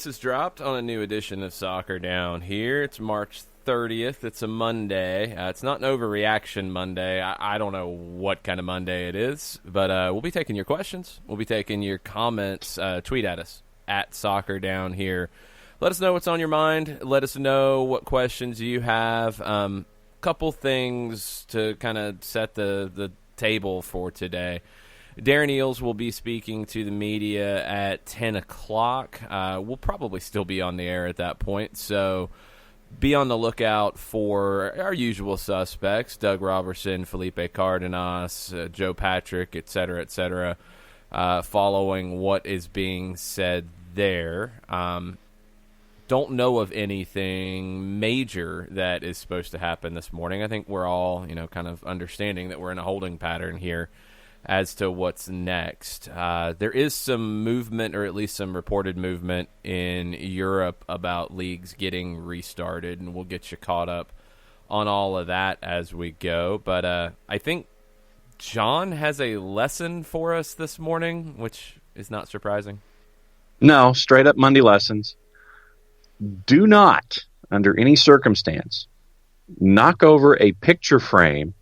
ice has dropped on a new edition of Soccer Down Here. It's March 30th. It's a Monday. It's not an overreaction Monday. I don't know what kind of Monday it is, but we'll be taking your questions. We'll be taking your comments. Tweet at us at Soccer Down Here. Let us know what's on your mind. Let us know what questions you have. Couple things to kind of set the table for today. Darren Eales will be speaking to the media at 10 o'clock. We'll probably still be on the air at that point, so be on the lookout for our usual suspects, Doug Robertson, Felipe Cardenas, Joe Patrick, et cetera, following what is being said there. Don't know of anything major that is supposed to happen this morning. I think we're all, kind of understanding that we're in a holding pattern here as to what's next. There is some movement, or at least some reported movement in Europe about leagues getting restarted, and we'll get you caught up on all of that as we go. But I think John has a lesson for us this morning, which is not surprising. No, straight up Monday lessons. Do not, under any circumstance, knock over a picture frame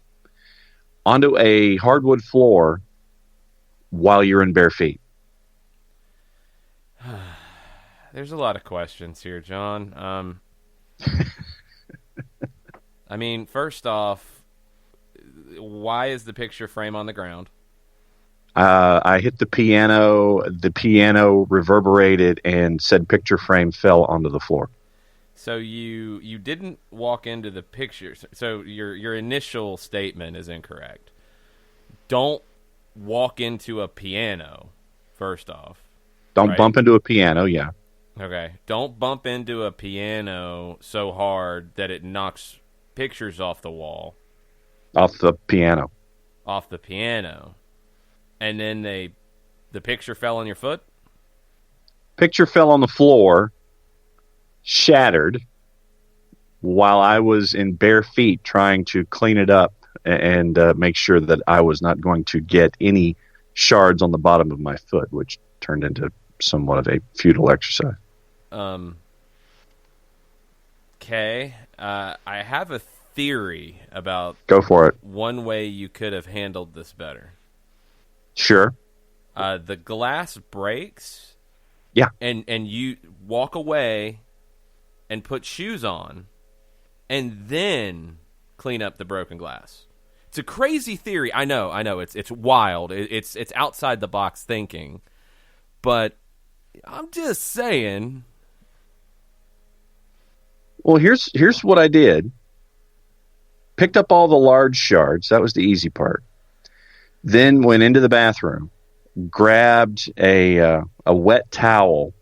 onto a hardwood floor while you're in bare feet. There's a lot of questions here, John. I mean, first off, why is the picture frame on the ground? I hit the piano reverberated, and said picture frame fell onto the floor. So you didn't walk into the picture. So your initial statement is incorrect. Don't walk into a piano, first off. Don't bump into a piano, yeah. Okay. Don't bump into a piano so hard that it knocks pictures off the wall. Off the piano. And then the picture fell on your foot? Picture fell on the floor, shattered, while I was in bare feet trying to clean it up and make sure that I was not going to get any shards on the bottom of my foot, which turned into somewhat of a futile exercise. Okay. I have a theory about Go for it. one way you could have handled this better. Sure. The glass breaks. Yeah. And you walk away and put shoes on and then clean up the broken glass. It's a crazy theory. I know. It's wild. It's outside the box thinking. But I'm just saying. Well, here's what I did. Picked up all the large shards. That was the easy part. Then went into the bathroom, grabbed a wet towel,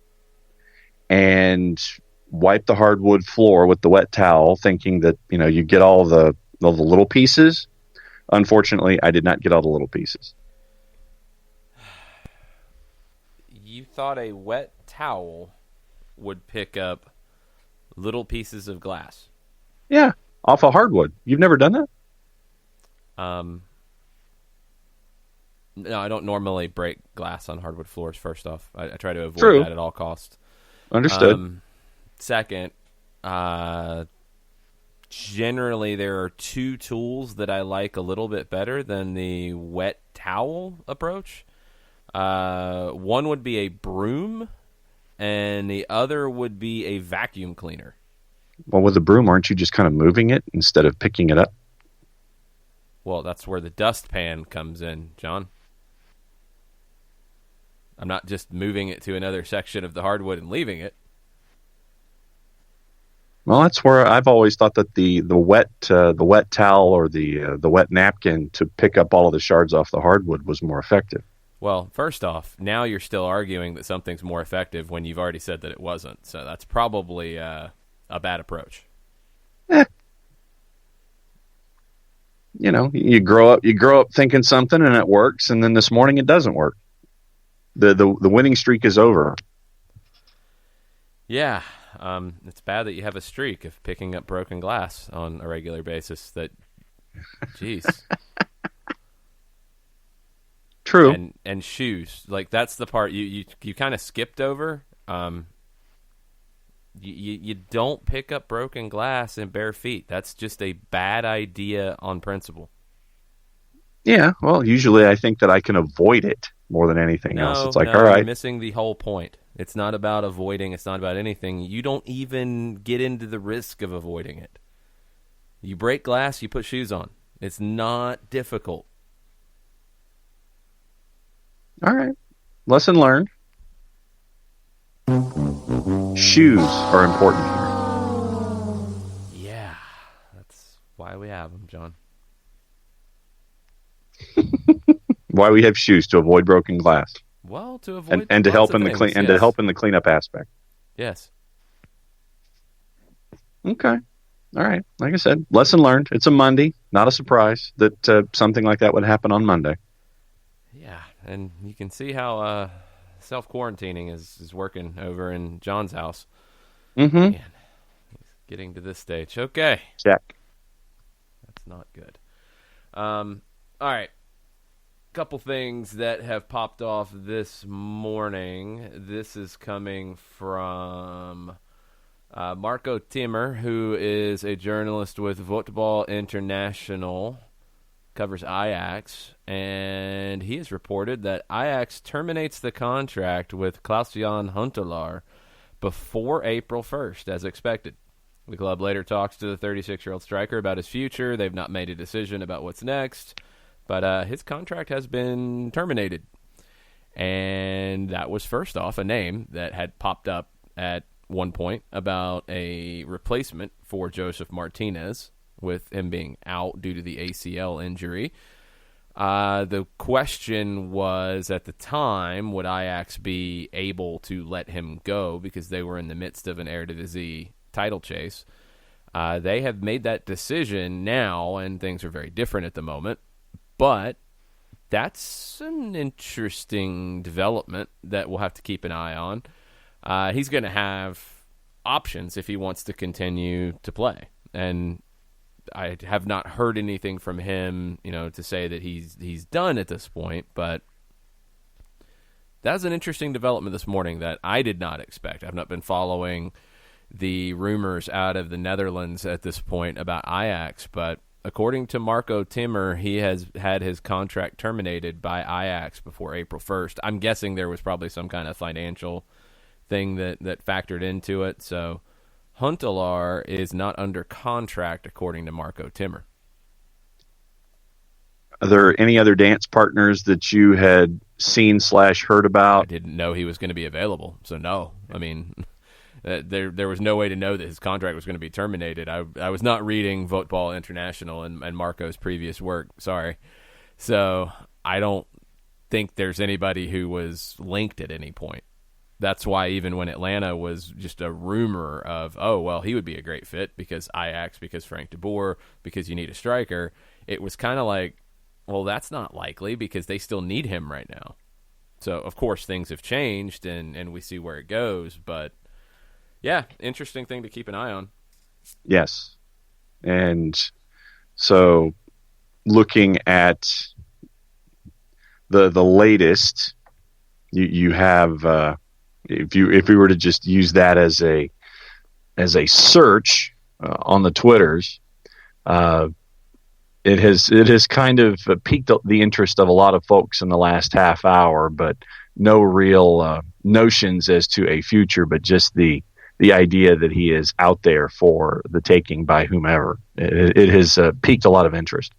and wiped the hardwood floor with the wet towel, thinking that you get all the little pieces. Unfortunately, I did not get all the little pieces. You thought a wet towel would pick up little pieces of glass? Yeah, off of hardwood. You've never done that? No, I don't normally break glass on hardwood floors, first off. I try to avoid that at all costs. Understood. Second, generally there are two tools that I like a little bit better than the wet towel approach. One would be a broom, and the other would be a vacuum cleaner. Well, with the broom, aren't you just kind of moving it instead of picking it up? Well, that's where the dustpan comes in, John. I'm not just moving it to another section of the hardwood and leaving it. Well, that's where I've always thought that the wet towel or the wet napkin to pick up all of the shards off the hardwood was more effective. Well, first off, now you're still arguing that something's more effective when you've already said that it wasn't. So that's probably a bad approach. You grow up thinking something and it works, and then this morning it doesn't work. The winning streak is over. Yeah, it's bad that you have a streak of picking up broken glass on a regular basis. Jeez. True. And shoes, like that's the part you kind of skipped over. You don't pick up broken glass in bare feet. That's just a bad idea on principle. Yeah, well, usually I think that I can avoid it more than anything else. It's like, all You're right. missing the whole point. It's not about avoiding. It's not about anything. You don't even get into the risk of avoiding it. You break glass, you put shoes on. It's not difficult. All right. Lesson learned. Shoes are important here. Yeah, that's why we have them, John. Why we have shoes, to avoid broken glass. Well, to avoid and to lots help of in the things, clean and yes. to help in the cleanup aspect. Yes. Okay. All right. Like I said, lesson learned. It's a Monday. Not a surprise that something like that would happen on Monday. Yeah, and you can see how self-quarantining is working over in John's house. Mm-hmm. Man, he's getting to this stage. Okay. Check. That's not good. All right. Couple things that have popped off this morning. This is coming from Marco Timmer, who is a journalist with Football International, covers Ajax, and he has reported that Ajax terminates the contract with Klaas-Jan Huntelaar before April 1st, as expected. The club later talks to the 36-year-old striker about his future. They've not made a decision about what's next, but his contract has been terminated. And that was, first off, a name that had popped up at one point about a replacement for Joseph Martinez, with him being out due to the ACL injury. The question was, at the time, would Ajax be able to let him go because they were in the midst of an Eredivisie title chase? They have made that decision now, and things are very different at the moment. But that's an interesting development that we'll have to keep an eye on. He's going to have options if he wants to continue to play. And I have not heard anything from him, to say that he's done at this point. But that's an interesting development this morning that I did not expect. I've not been following the rumors out of the Netherlands at this point about Ajax, but according to Marco Timmer, he has had his contract terminated by Ajax before April 1st. I'm guessing there was probably some kind of financial thing that factored into it. So Huntelaar is not under contract, according to Marco Timmer. Are there any other dance partners that you had seen / heard about? I didn't know he was going to be available, so no. I mean, there was no way to know that his contract was going to be terminated. I was not reading Football International and Marco's previous work. Sorry. So I don't think there's anybody who was linked at any point. That's why even when Atlanta was just a rumor of, oh, well, he would be a great fit because Ajax, because Frank de Boer, because you need a striker, it was kind of like, well, that's not likely because they still need him right now. So, of course, things have changed and we see where it goes. But, yeah, interesting thing to keep an eye on. Yes. And so looking at the latest, you have if we were to just use that as a search on the Twitters, it has kind of piqued the interest of a lot of folks in the last half hour, but no real notions as to a future, but just the idea that he is out there for the taking by whomever. It has piqued a lot of interest.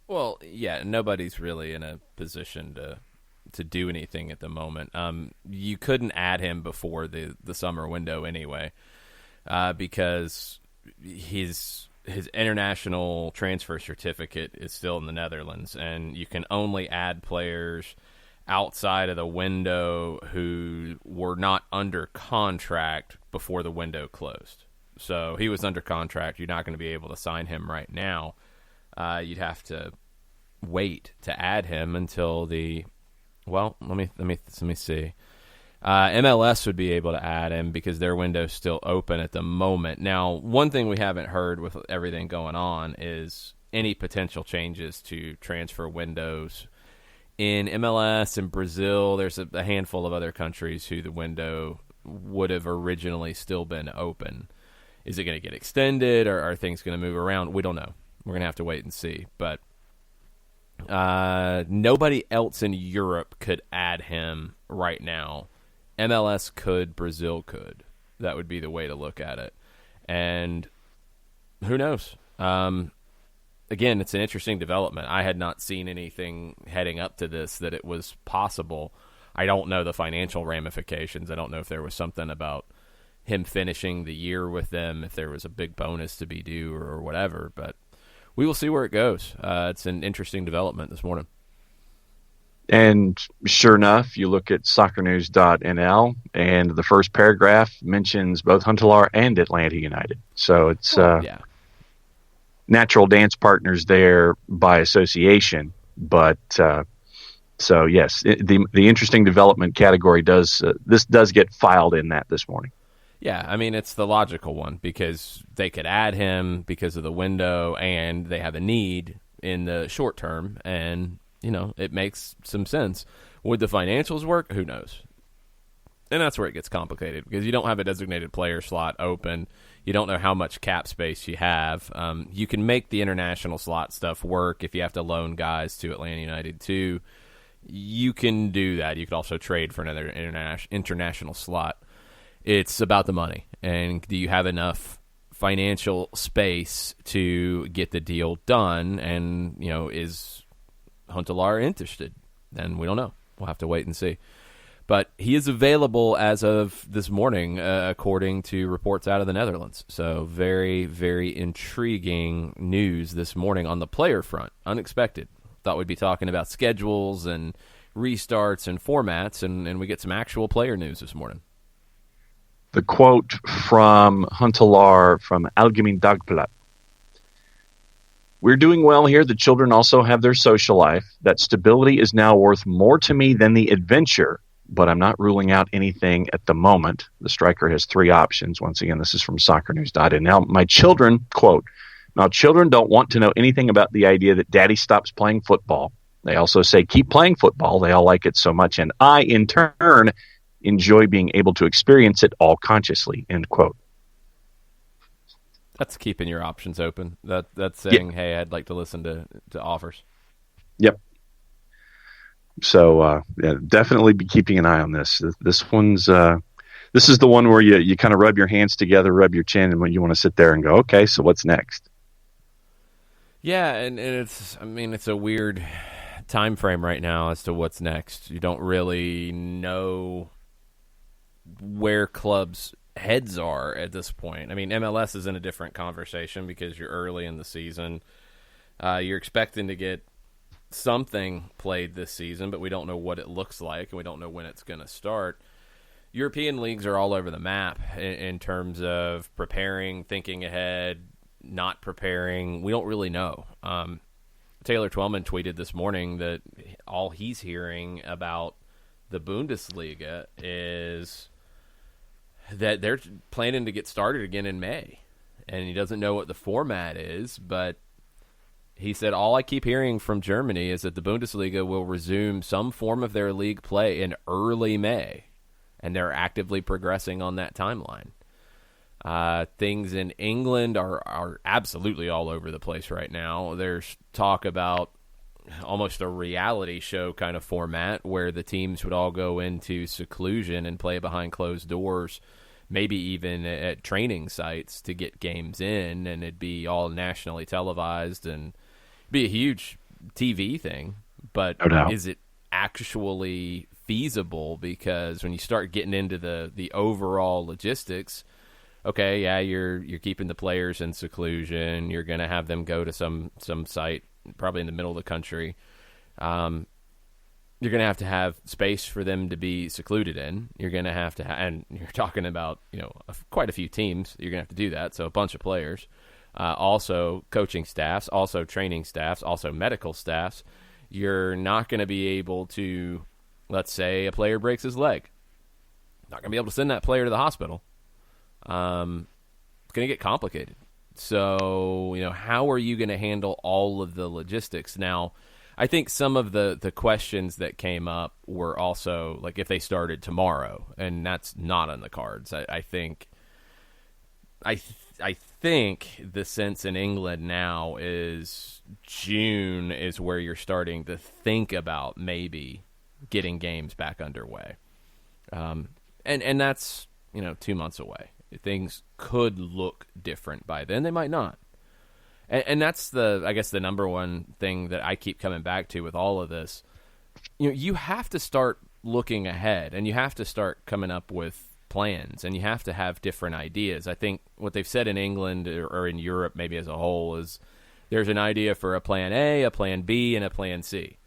Well, yeah, nobody's really in a position to do anything at the moment. You couldn't add him before the summer window anyway, because his international transfer certificate is still in the Netherlands, and you can only add players outside of the window who were not under contract before the window closed. So he was under contract. You're not going to be able to sign him right now. You'd have to wait to add him until let me see. MLS would be able to add him because their window's still open at the moment. Now, one thing we haven't heard with everything going on is any potential changes to transfer windows in MLS and Brazil. There's a handful of other countries who the window would have originally still been open. Is it going to get extended, or are things going to move around? We don't know. We're going to have to wait and see. But nobody else in Europe could add him right now. MLS could, Brazil could. That would be the way to look at it. And who knows? Again, it's an interesting development. I had not seen anything heading up to this that it was possible. I don't know the financial ramifications. I don't know if there was something about him finishing the year with them, if there was a big bonus to be due or whatever. But we will see where it goes. It's an interesting development this morning. And sure enough, you look at soccernews.nl, and the first paragraph mentions both Huntelaar and Atlanta United. So it's natural dance partners there by association. But so, yes, the interesting development category does get filed in that this morning. Yeah, I mean, it's the logical one because they could add him because of the window, and they have a need in the short term, and it makes some sense. Would the financials work? Who knows? And that's where it gets complicated because you don't have a designated player slot open. You don't know how much cap space you have. You can make the international slot stuff work if you have to loan guys to Atlanta United too. You can do that. You could also trade for another international slot. It's about the money, and do you have enough financial space to get the deal done? And is Huntelaar interested? Then we don't know. We'll have to wait and see. But he is available as of this morning, according to reports out of the Netherlands. So very, very intriguing news this morning on the player front. Unexpected. Thought we'd be talking about schedules and restarts and formats, and we get some actual player news this morning. The quote from Huntelaar from Algemeen Dagblad. We're doing well here. The children also have their social life. That stability is now worth more to me than the adventure, but I'm not ruling out anything at the moment. The striker has three options. Once again, this is from soccernews.nl. My children, quote, now children don't want to know anything about the idea that daddy stops playing football. They also say, keep playing football. They all like it so much. And I, in turn, enjoy being able to experience it all consciously, end quote. That's keeping your options open. That's saying, hey, I'd like to listen to offers. Yep. So definitely be keeping an eye on this. This is the one where you kind of rub your hands together, rub your chin, and when you want to sit there and go, okay, so what's next? Yeah, and it's a weird time frame right now as to what's next. You don't really know where clubs' heads are at this point. I mean, MLS is in a different conversation because you're early in the season. You're expecting to get something played this season, but we don't know what it looks like, and we don't know when it's going to start. European leagues are all over the map in terms of preparing, thinking ahead, not preparing. We don't really know. Taylor Twellman tweeted this morning that all he's hearing about the Bundesliga is that they're planning to get started again in May, and he doesn't know what the format is, but he said, all I keep hearing from Germany is that the Bundesliga will resume some form of their league play in early May, and they're actively progressing on that timeline. Things in England are absolutely all over the place right now. There's talk about almost a reality show kind of format where the teams would all go into seclusion and play behind closed doors, maybe even at training sites to get games in, and it'd be all nationally televised and be a huge TV thing. But no is it actually feasible? Because when you start getting into the overall logistics, okay, yeah, you're keeping the players in seclusion. You're going to have them go to some site, probably in the middle of the country. You're going to have space for them to be secluded in. You're going to have and you're talking about quite a few teams. You're going to have to do that. So a bunch of players, also coaching staffs, also training staffs, also medical staffs. You're not going to be able to, let's say, a player breaks his leg. Not going to be able to send that player to the hospital. It's going to get complicated. So, how are you going to handle all of the logistics? Now, I think some of the questions that came up were also like if they started tomorrow, and that's not on the cards. I think the sense in England now is June is where you're starting to think about maybe getting games back underway, and that's 2 months away. Things could look different by then. They might not. And that's I guess the number one thing that I keep coming back to with all of this. You have to start looking ahead, and you have to start coming up with plans, and you have to have different ideas. I think what they've said in England or in Europe maybe as a whole is there's an idea for a plan A, a plan B, and a plan C.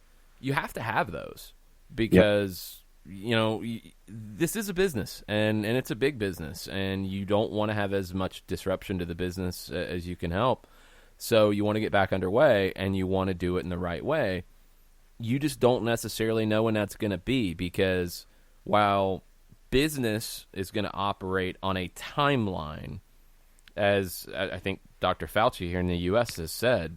You have to have those because, this is a business, and it's a big business, and you don't want to have as much disruption to the business as you can help. So you want to get back underway, and you want to do it in the right way. You just don't necessarily know when that's going to be, because while business is going to operate on a timeline, as I think Dr. Fauci here in the U.S. has said,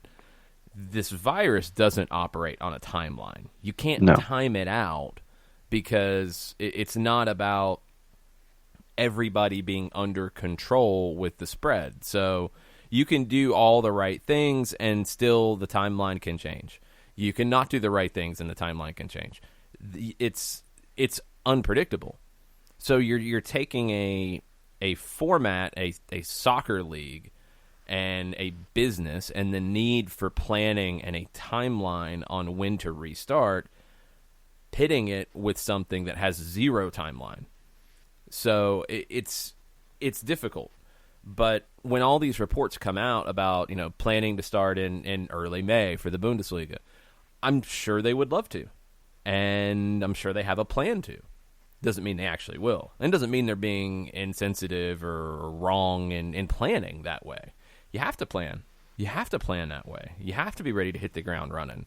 this virus doesn't operate on a timeline. You can't time it out because it's not about everybody being under control with the spread. So you can do all the right things and still the timeline can change. You can not do the right things and the timeline can change. It's unpredictable. So you're taking a format, a soccer league, and a business, and the need for planning and a timeline on when to restart, pitting it with something that has zero timeline. So it's difficult. But when all these reports come out about, planning to start in early May for the Bundesliga, I'm sure they would love to. And I'm sure they have a plan to. Doesn't mean they actually will. And doesn't mean they're being insensitive or wrong in planning that way. You have to plan. You have to plan that way. You have to be ready to hit the ground running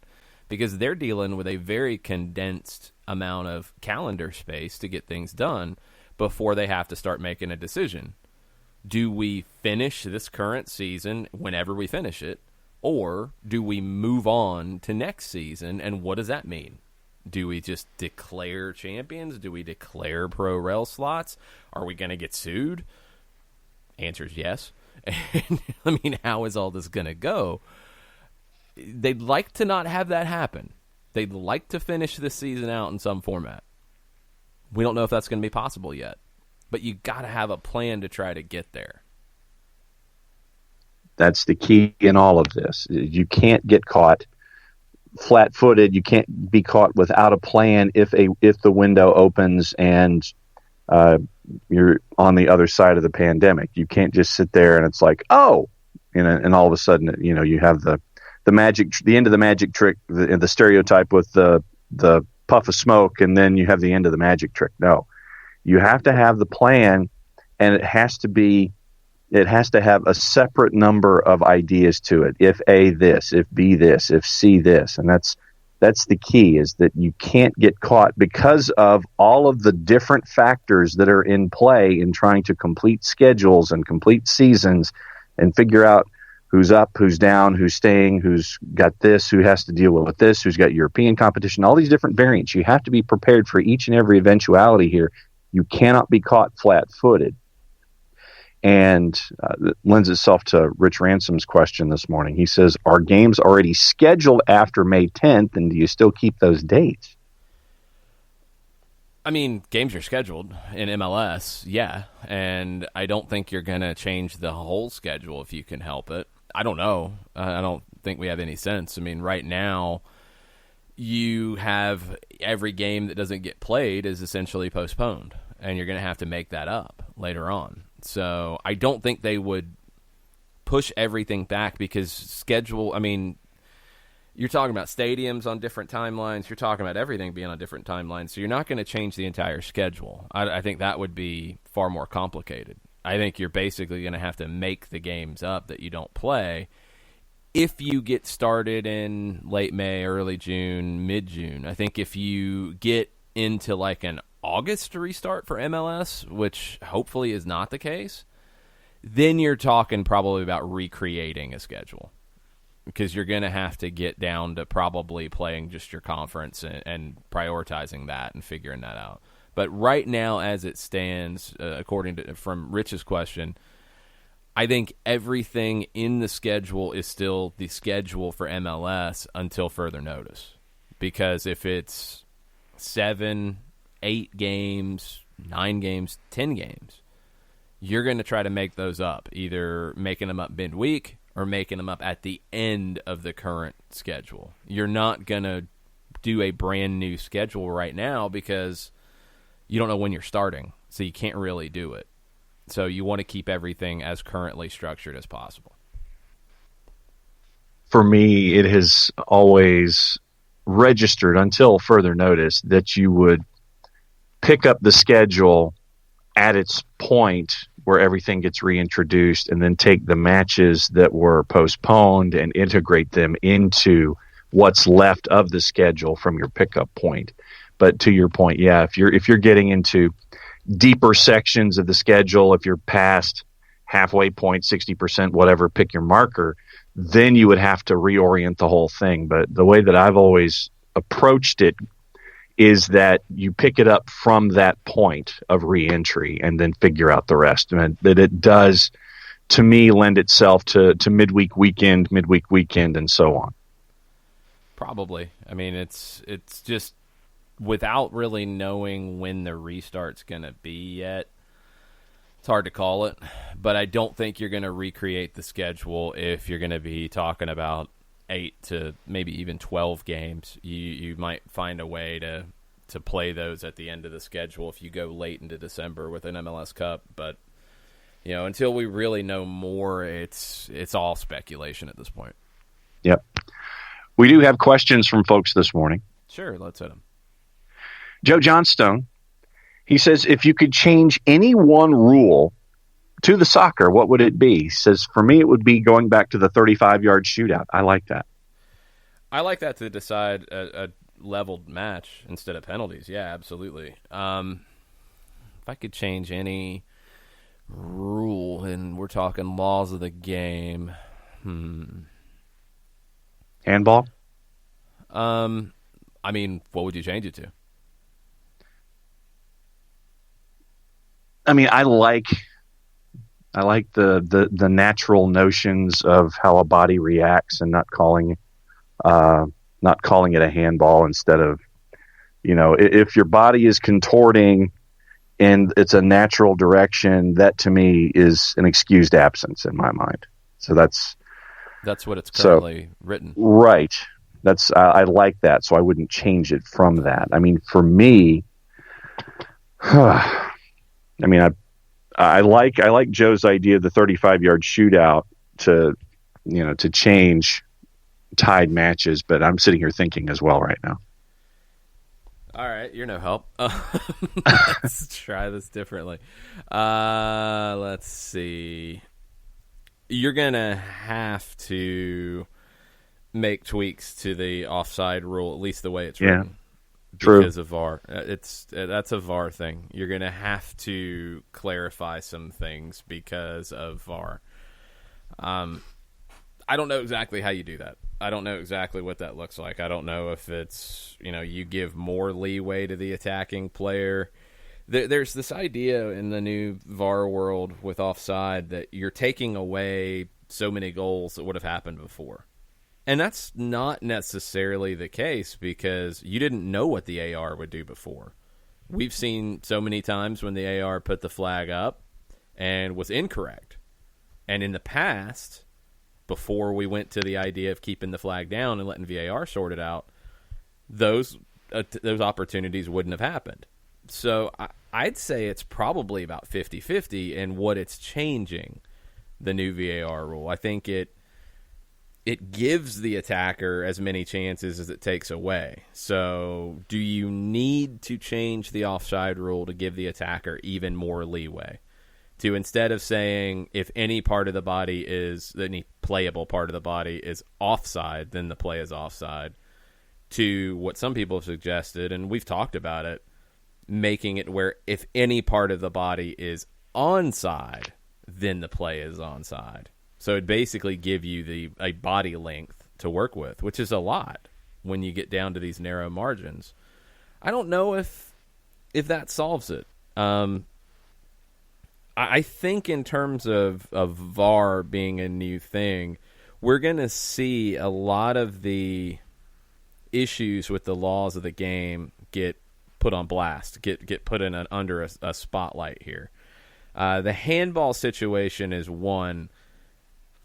because they're dealing with a very condensed amount of calendar space to get things done before they have to start making a decision. Do we finish this current season whenever we finish it, or do we move on to next season, and what does that mean? Do we just declare champions? Do we declare pro rel slots? Are we going to get sued? Answer is yes. And, how is all this going to go? They'd like to not have that happen. They'd like to finish this season out in some format. We don't know if that's going to be possible yet. But you got to have a plan to try to get there. That's the key in all of this. You can't get caught flat-footed. You can't be caught without a plan if the window opens and you're on the other side of the pandemic. You can't just sit there and it's like, and all of a sudden, you have the end of the magic trick, the stereotype with the puff of smoke, and then you have the end of the magic trick. No. You have to have the plan, and it has to have a separate number of ideas to it. If A this, if B this, if C this, and that's the key, is that you can't get caught because of all of the different factors that are in play in trying to complete schedules and complete seasons and figure out who's up, who's down, who's staying, who's got this, who has to deal with this, who's got European competition, all these different variants. You have to be prepared for each and every eventuality here. You cannot be caught flat-footed. And it lends itself to Rich Ransom's question this morning. He says, are games already scheduled after May 10th, and do you still keep those dates? Games are scheduled in MLS, yeah. And I don't think you're going to change the whole schedule if you can help it. I don't know. I don't think we have any sense. Right now, you have every game that doesn't get played is essentially postponed, and you're going to have to make that up later on. So I don't think they would push everything back because schedule, you're talking about stadiums on different timelines. You're talking about everything being on different timelines. So you're not going to change the entire schedule. I think that would be far more complicated. I think you're basically going to have to make the games up that you don't play. If you get started in late May, early June, mid-June, I think if you get into like an August restart for MLS, which hopefully is not the case, then you're talking probably about recreating a schedule. because you're going to have to get down to probably playing just your conference and prioritizing that and figuring that out. But right now, as it stands, according to from Rich's question, I think everything in the schedule is still the schedule for MLS until further notice. Because if it's 7, 8 games, 9 games, 10 games, you're going to try to make those up, either making them up midweek or making them up at the end of the current schedule. You're not going to do a brand new schedule right now because you don't know when you're starting, so you can't really do it. So you want to keep everything as currently structured as possible. For me, it has always registered until further notice that you would pick up the schedule at its point where everything gets reintroduced and then take the matches that were postponed and integrate them into what's left of the schedule from your pickup point. But to your point, yeah, if you're getting into deeper sections of the schedule, if you're past halfway point, 60%, whatever, pick your marker, then you would have to reorient the whole thing. But the way that I've always approached it is that you pick it up from that point of reentry and then figure out the rest. And that it does, to me, lend itself to midweek weekend, and so on. Probably. I mean, it's just without really knowing when the restart's going to be yet, it's hard to call it. But I don't think you're going to recreate the schedule if you're going to be talking about 8 to maybe even 12 games. You might find a way to play those at the end of the schedule if you go late into December with an MLS Cup. But until we really know more, it's all speculation at this point. Yep. We do have questions from folks this morning. Sure, let's hit them. Joe Johnstone, he says, if you could change any one rule to the soccer, what would it be? He says, for me, it would be going back to the 35-yard shootout. I like that. I like that to decide a leveled match instead of penalties. Yeah, absolutely. If I could change any rule, and we're talking laws of the game, handball? I mean, what would you change it to? I mean, I like the natural notions of how a body reacts and not calling it a handball instead of, if your body is contorting and it's a natural direction, that to me is an excused absence in my mind. So that's what it's currently written. Right. I like that. So I wouldn't change it from that. I mean, for me, I like Joe's idea of the 35-yard shootout to change tied matches, but I'm sitting here thinking as well right now. All right, you're no help. Let's try this differently. Let's see. You're gonna have to make tweaks to the offside rule, at least the way it's written. True. Because of VAR. That's a VAR thing. You're going to have to clarify some things because of VAR. I don't know exactly how you do that. I don't know exactly what that looks like. I don't know if it's, you give more leeway to the attacking player. There's this idea in the new VAR world with offside that you're taking away so many goals that would have happened before. And that's not necessarily the case because you didn't know what the AR would do before. We've seen so many times when the AR put the flag up and was incorrect. And in the past, before we went to the idea of keeping the flag down and letting VAR sort it out, those opportunities wouldn't have happened. So I'd say it's probably about 50-50 in what it's changing, the new VAR rule. I think it gives the attacker as many chances as it takes away. So do you need to change the offside rule to give the attacker even more leeway? To instead of saying if any part of the body any playable part of the body is offside, then the play is offside, to what some people have suggested, and we've talked about it, making it where if any part of the body is onside, then the play is onside. So it'd basically give you a body length to work with, which is a lot when you get down to these narrow margins. I don't know if that solves it. I think in terms of VAR being a new thing, we're going to see a lot of the issues with the laws of the game get put on blast, get put in under a spotlight here. The handball situation is one.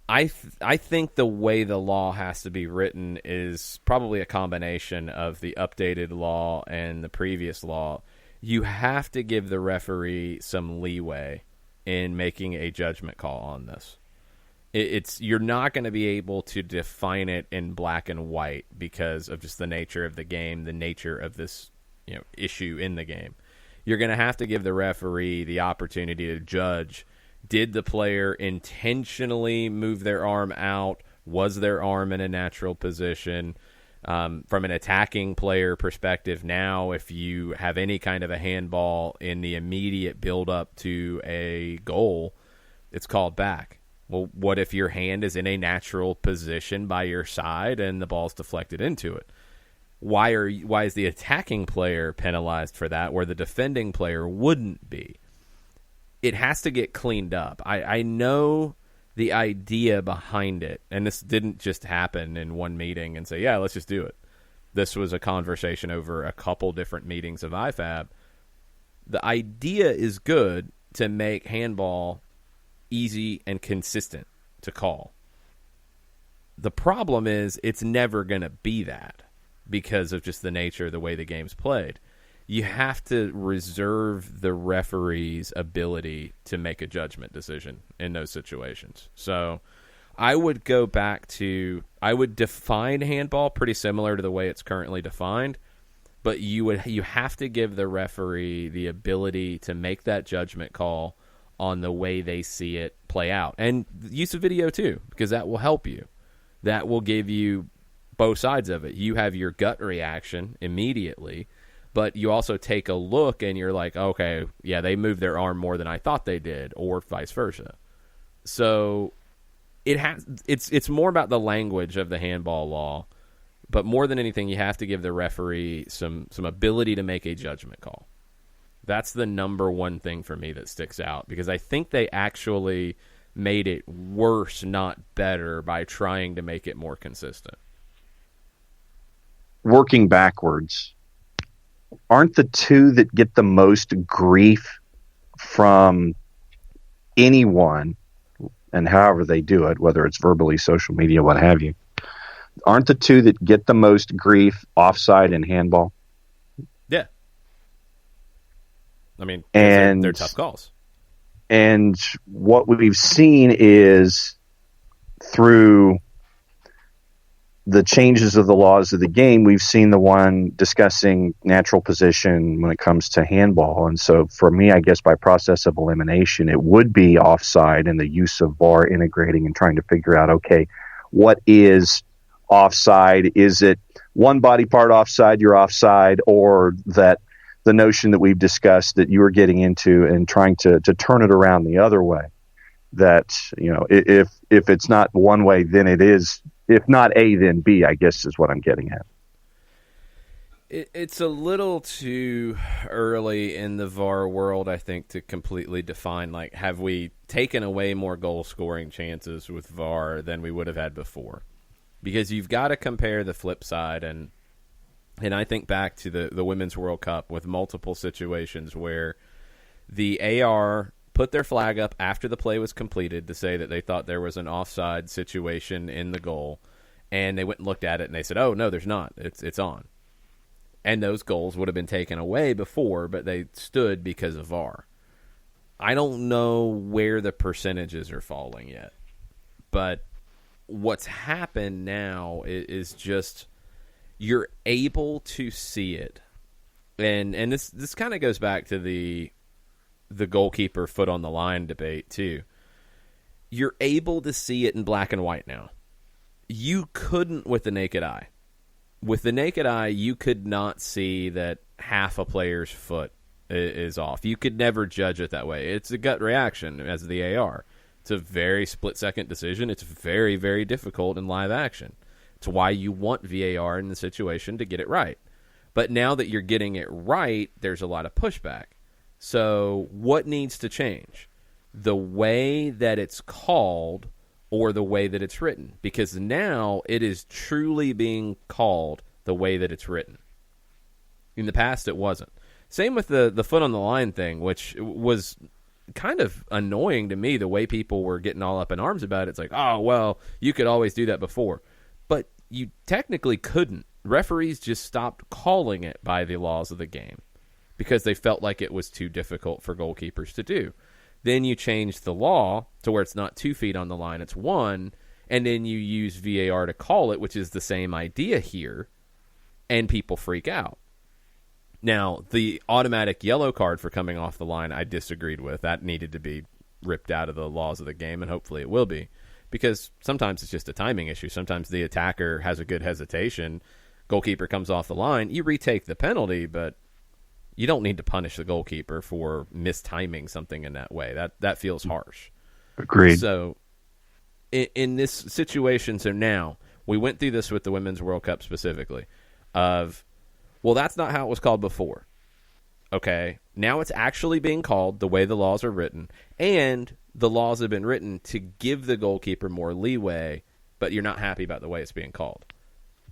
I think the way the law has to be written is probably a combination of the updated law and the previous law. You have to give the referee some leeway in making a judgment call on this. You're not going to be able to define it in black and white because of just the nature of the game, the nature of this issue in the game. You're going to have to give the referee the opportunity to judge, did the player intentionally move their arm out? Was their arm in a natural position? From an attacking player perspective, now if you have any kind of a handball in the immediate build-up to a goal, it's called back. Well, what if your hand is in a natural position by your side and the ball's deflected into it? Why is the attacking player penalized for that where the defending player wouldn't be? It has to get cleaned up. I know the idea behind it, and this didn't just happen in one meeting and say, yeah, let's just do it. This was a conversation over a couple different meetings of IFAB. The idea is good to make handball easy and consistent to call. The problem is it's never going to be that because of just the nature of the way the game's played. You have to reserve the referee's ability to make a judgment decision in those situations. So I would go back to, I would define handball pretty similar to the way it's currently defined, but you have to give the referee the ability to make that judgment call on the way they see it play out. And use of video too, because that will help you. That will give you both sides of it. You have your gut reaction immediately, but you also take a look and you're like, okay, yeah, they moved their arm more than I thought they did, or vice versa. So it's more about the language of the handball law, but more than anything, you have to give the referee some ability to make a judgment call. That's the number one thing for me that sticks out, because I think they actually made it worse, not better, by trying to make it more consistent. Working backwards, aren't the two that get the most grief from anyone, and however they do it, whether it's verbally, social media, what have you, aren't the two that get the most grief offside and handball? Yeah. I mean, and they're tough calls. And what we've seen is through the changes of the laws of the game, we've seen the one discussing natural position when it comes to handball. And so for me, I guess by process of elimination, it would be offside and the use of VAR integrating and trying to figure out, okay, what is offside? Is it one body part offside, you're offside, or that the notion that we've discussed that you were getting into and trying to turn it around the other way, that, if it's not one way, then it is. If not A, then B, I guess is what I'm getting at. It's a little too early in the VAR world, I think, to completely define, like, have we taken away more goal-scoring chances with VAR than we would have had before? Because you've got to compare the flip side, and I think back to the Women's World Cup with multiple situations where the AR put their flag up after the play was completed to say that they thought there was an offside situation in the goal, and they went and looked at it and they said, oh, no, there's not. It's on. And those goals would have been taken away before, but they stood because of VAR. I don't know where the percentages are falling yet, but what's happened now is just you're able to see it. And this kind of goes back to the goalkeeper foot on the line debate too. You're able to see it in black and white now. You couldn't with the naked eye. With the naked eye, you could not see that half a player's foot is off. You could never judge it that way. It's a gut reaction as the AR. It's a very split-second decision. It's very, very difficult in live action. It's why you want VAR in the situation to get it right. But now that you're getting it right, there's a lot of pushback. So what needs to change? The way that it's called or the way that it's written? Because now it is truly being called the way that it's written. In the past, it wasn't. Same with the foot on the line thing, which was kind of annoying to me, the way people were getting all up in arms about it. It's like, oh, well, you could always do that before. But you technically couldn't. Referees just stopped calling it by the laws of the game because they felt like it was too difficult for goalkeepers to do. Then you change the law to where it's not 2 feet on the line, it's 1, and then you use VAR to call it, which is the same idea here, and people freak out. Now, the automatic yellow card for coming off the line, I disagreed with. That needed to be ripped out of the laws of the game, and hopefully it will be. Because sometimes it's just a timing issue. Sometimes the attacker has a good hesitation. Goalkeeper comes off the line. You retake the penalty, but you don't need to punish the goalkeeper for mistiming something in that way. That feels harsh. Agreed. So, in this situation, so now, we went through this with the Women's World Cup specifically, of... well, that's not how it was called before. Okay, now it's actually being called the way the laws are written, and the laws have been written to give the goalkeeper more leeway, but you're not happy about the way it's being called.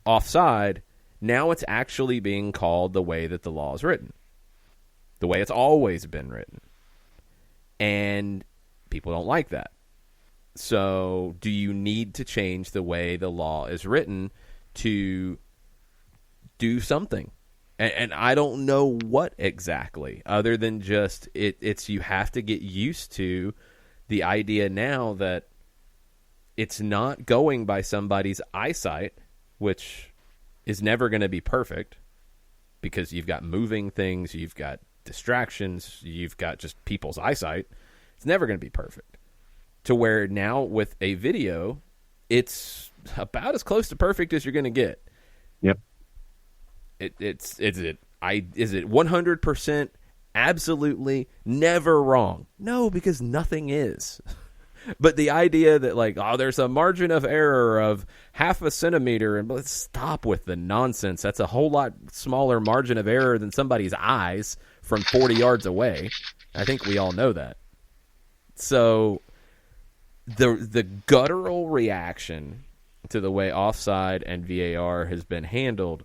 Offside, now it's actually being called the way that the law is written, the way it's always been written. And people don't like that. So do you need to change the way the law is written to do something? And I don't know what exactly, other than just it's you have to get used to the idea now that it's not going by somebody's eyesight, which is never going to be perfect because you've got moving things, you've got distractions, you've got just people's eyesight. It's never going to be perfect. To where now with a video, it's about as close to perfect as you're going to get. Yep. Is it 100% absolutely never wrong? No, because nothing is. But the idea that like, oh, there's a margin of error of 0.5 centimeter, and let's stop with the nonsense. That's a whole lot smaller margin of error than somebody's eyes from 40 yards away. I think we all know that. So the guttural reaction to the way offside and VAR has been handled,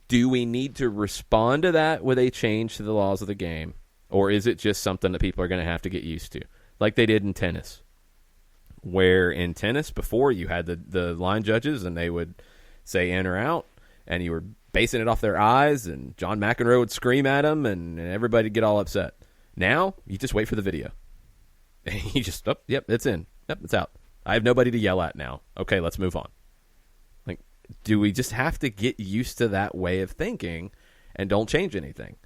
do we need to respond to that with a change to the laws of the game? Or is it just something that people are going to have to get used to? Like they did in tennis. Where in tennis, before you had the line judges and they would say in or out, and you were basing it off their eyes, and John McEnroe would scream at them, and everybody would get all upset. Now, you just wait for the video. You just, oh, yep, it's in. Yep, it's out. I have nobody to yell at now. Okay, let's move on. Do we just have to get used to that way of thinking and don't change anything?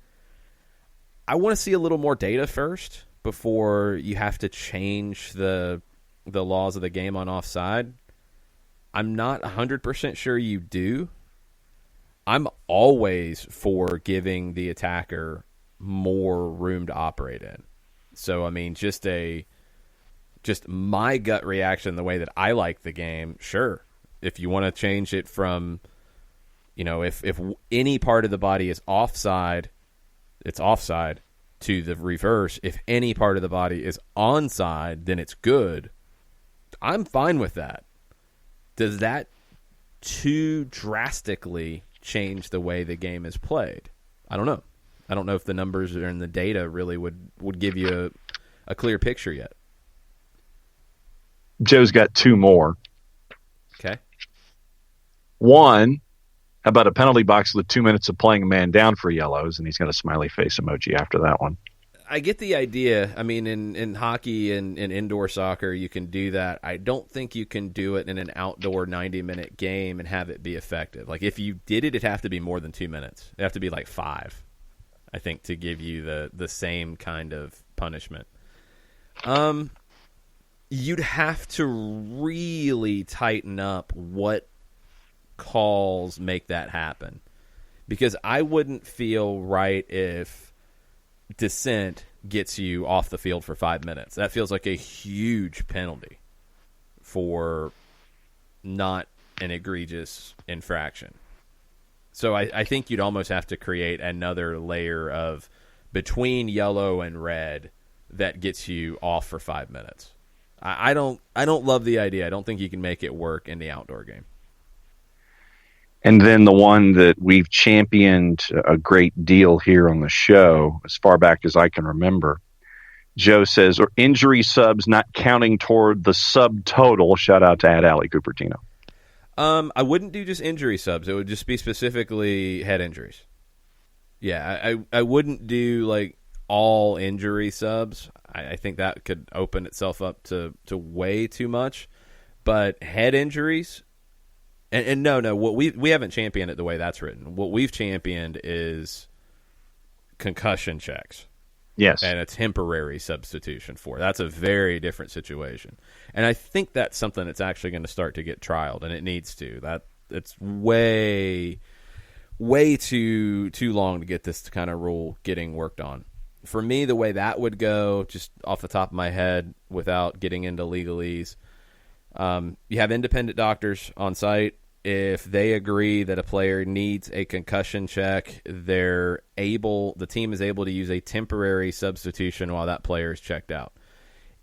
I want to see a little more data first before you have to change the laws of the game on offside. I'm not 100% sure you do. I'm always for giving the attacker more room to operate in. So, I mean, just my gut reaction, the way that I like the game, sure. If you want to change it from, if any part of the body is offside, it's offside, to the reverse. If any part of the body is onside, then it's good. I'm fine with that. Does that too drastically change the way the game is played? I don't know. I don't know if the numbers and the data really would give you a clear picture yet. Joe's got two more. Okay. One, how about a penalty box with 2 minutes of playing a man down for yellows, and he's got a smiley face emoji after that one. I get the idea. I mean, in hockey and indoor soccer, you can do that. I don't think you can do it in an outdoor 90-minute game and have it be effective. Like, if you did it, it'd have to be more than 2 minutes. It'd have to be like 5, I think, to give you the same kind of punishment. You'd have to really tighten up what calls make that happen, because I wouldn't feel right if dissent gets you off the field for 5 minutes. That feels like a huge penalty for not an egregious infraction. So I think you'd almost have to create another layer of between yellow and red that gets you off for 5 minutes. I don't love the idea. I don't think you can make it work in the outdoor game. And then the one that we've championed a great deal here on the show, as far back as I can remember, Joe says, or injury subs not counting toward the subtotal. Shout out to @Ali Cupertino. I wouldn't do just injury subs. It would just be specifically head injuries. Yeah, I wouldn't do like all injury subs. I think that could open itself up to way too much. But head injuries, and no, what we haven't championed it the way that's written. What we've championed is concussion checks. Yes. And a temporary substitution for. That's a very different situation. And I think that's something that's actually going to start to get trialed, and it needs to. It's way too long to get this kind of rule getting worked on. For me, the way that would go, just off the top of my head, without getting into legalese, you have independent doctors on site. If they agree that a player needs a concussion check, the team is able to use a temporary substitution while that player is checked out.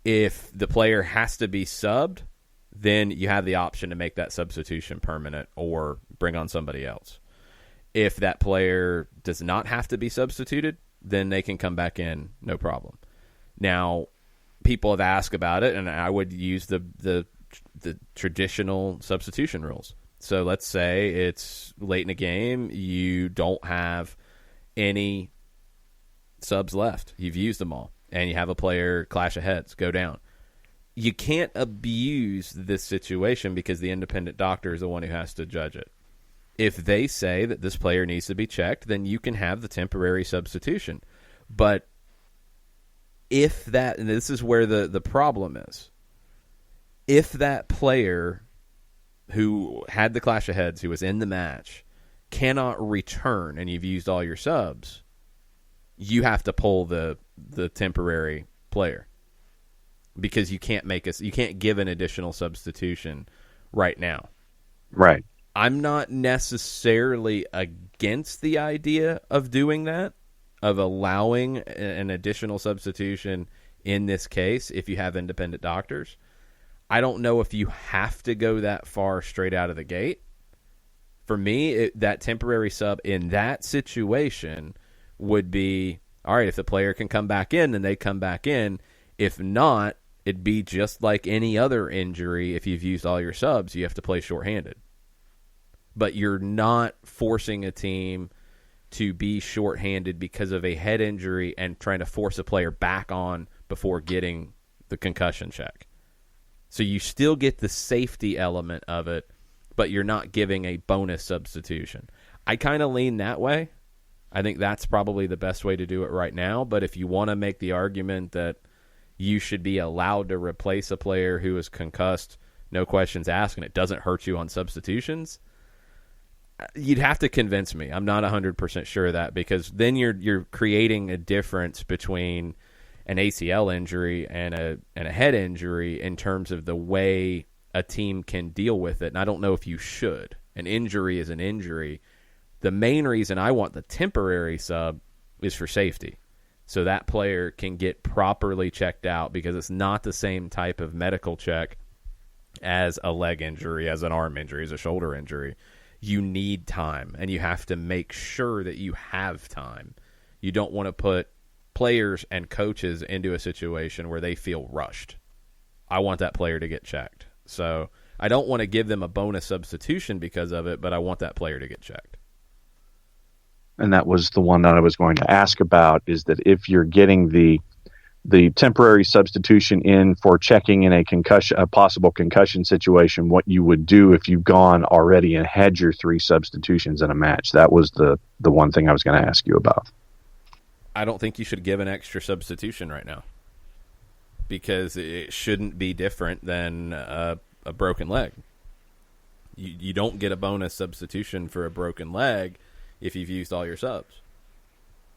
If the player has to be subbed, then you have the option to make that substitution permanent or bring on somebody else. If that player does not have to be substituted, then they can come back in, no problem. Now, people have asked about it, and I would use the traditional substitution rules. So let's say it's late in the game, you don't have any subs left. You've used them all, and you have a player clash of heads, go down. You can't abuse this situation because the independent doctor is the one who has to judge it. If they say that this player needs to be checked, then you can have the temporary substitution. But if that, and this is where the problem is, if that player who had the clash of heads, who was in the match, cannot return and you've used all your subs, you have to pull the temporary player because you can't give an additional substitution right now. Right. I'm not necessarily against the idea of doing that, of allowing an additional substitution in this case if you have independent doctors. I don't know if you have to go that far straight out of the gate. For me, that temporary sub in that situation would be, all right, if the player can come back in, then they come back in. If not, it'd be just like any other injury. If you've used all your subs, you have to play shorthanded. But you're not forcing a team to be shorthanded because of a head injury and trying to force a player back on before getting the concussion check. So you still get the safety element of it, but you're not giving a bonus substitution. I kind of lean that way. I think that's probably the best way to do it right now. But if you want to make the argument that you should be allowed to replace a player who is concussed, no questions asked, and it doesn't hurt you on substitutions, you'd have to convince me. I'm not 100% sure of that, because then you're creating a difference between an ACL injury and a head injury in terms of the way a team can deal with it. And I don't know if you should. An injury is an injury. The main reason I want the temporary sub is for safety. So that player can get properly checked out, because it's not the same type of medical check as a leg injury, as an arm injury, as a shoulder injury. You need time, and you have to make sure that you have time. You don't want to put players and coaches into a situation where they feel rushed. I want that player to get checked. So I don't want to give them a bonus substitution because of it, but I want that player to get checked. And that was the one that I was going to ask about, is that if you're getting the temporary substitution in for checking in a possible concussion situation, what you would do if you've gone already and had your 3 substitutions in a match. That was the one thing I was going to ask you about. I don't think you should give an extra substitution right now, because it shouldn't be different than a broken leg. You don't get a bonus substitution for a broken leg if you've used all your subs.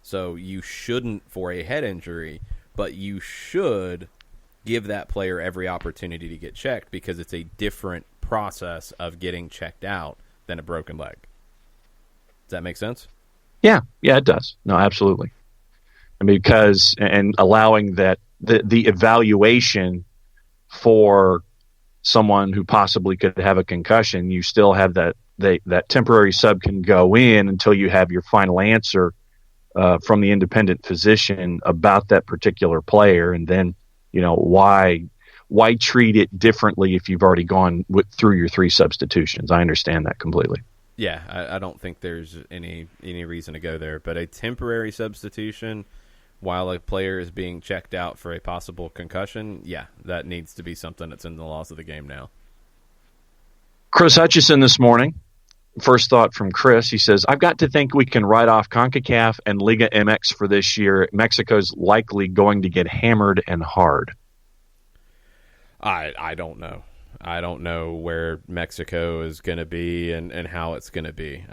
So you shouldn't for a head injury, but you should give that player every opportunity to get checked because it's a different process of getting checked out than a broken leg. Does that make sense? Yeah, it does. No, absolutely. I mean, because and allowing that the evaluation for someone who possibly could have a concussion, you still have that temporary sub can go in until you have your final answer from the independent physician about that particular player, and then why treat it differently if you've already gone through your 3 substitutions. I understand that completely. Yeah, I don't think there's any reason to go there, but a temporary substitution while a player is being checked out for a possible concussion, yeah, that needs to be something that's in the laws of the game now. Chris Hutchison this morning, first thought from Chris, he says, I've got to think we can write off CONCACAF and Liga MX for this year. Mexico's likely going to get hammered and hard. I don't know. I don't know where Mexico is going to be and how it's going to be.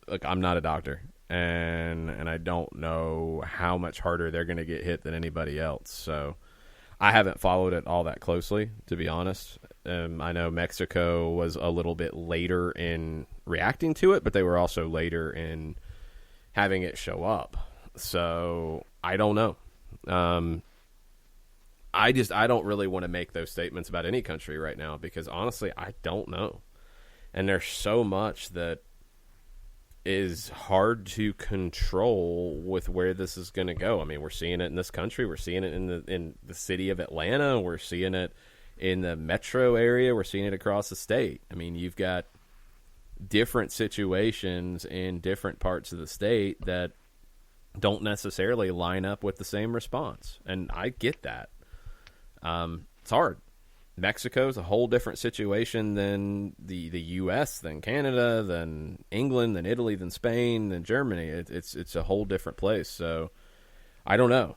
Look, I'm not a doctor, and I don't know how much harder they're going to get hit than anybody else. So I haven't followed it all that closely, to be honest. I know Mexico was a little bit later in reacting to it, but they were also later in having it show up. So I don't know. I don't really want to make those statements about any country right now because honestly, I don't know. And there's so much that is hard to control with where this is going to go. I mean, we're seeing it in this country. We're seeing it in the city of Atlanta. We're seeing it in the metro area. We're seeing it across the state. I mean, you've got different situations in different parts of the state that don't necessarily line up with the same response. And I get that. It's hard. Mexico's a whole different situation than the U.S., than Canada, than England, than Italy, than Spain, than Germany. It's a whole different place. So I don't know.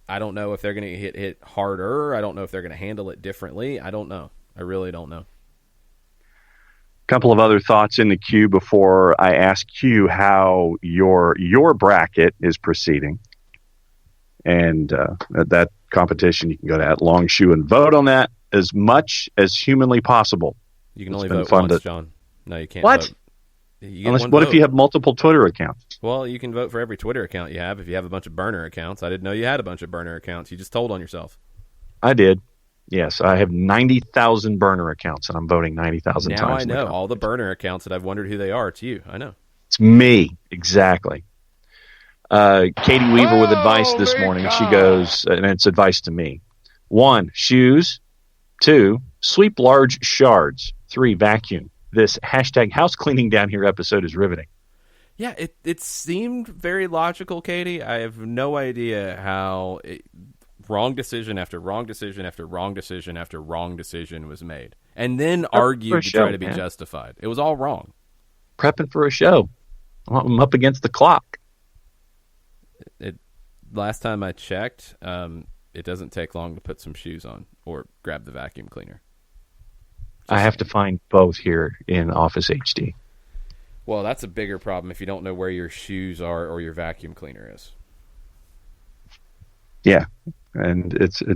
I don't know if they're going to hit harder. I don't know if they're going to handle it differently. I don't know. I really don't know. A couple of other thoughts in the queue before I ask you how your bracket is proceeding. And that competition, you can go to @Longshoe and vote on that as much as humanly possible. You can only vote once, John. No, you can't what? vote. What if you have multiple Twitter accounts? Well, you can vote for every Twitter account you have if you have a bunch of burner accounts. I didn't know you had a bunch of burner accounts. You just told on yourself. I did. Yes, I have 90,000 burner accounts, and I'm voting 90,000 times. Now I know all the burner accounts that I've wondered who they are. It's you. I know. It's me. Exactly. Katie Weaver with advice this morning. She goes, and it's advice to me. 1, shoes. 2, sweep large shards. 3, vacuum. This #house cleaning down here episode is riveting. Yeah, it seemed very logical, Katie. I have no idea how wrong decision after wrong decision after wrong decision after wrong decision was made. And then argued to try to be justified. It was all wrong. Prepping for a show. I'm up against the clock. Last time I checked, it doesn't take long to put some shoes on or grab the vacuum cleaner. I have to find both here in Office HD. Well, that's a bigger problem if you don't know where your shoes are or your vacuum cleaner is. Yeah, and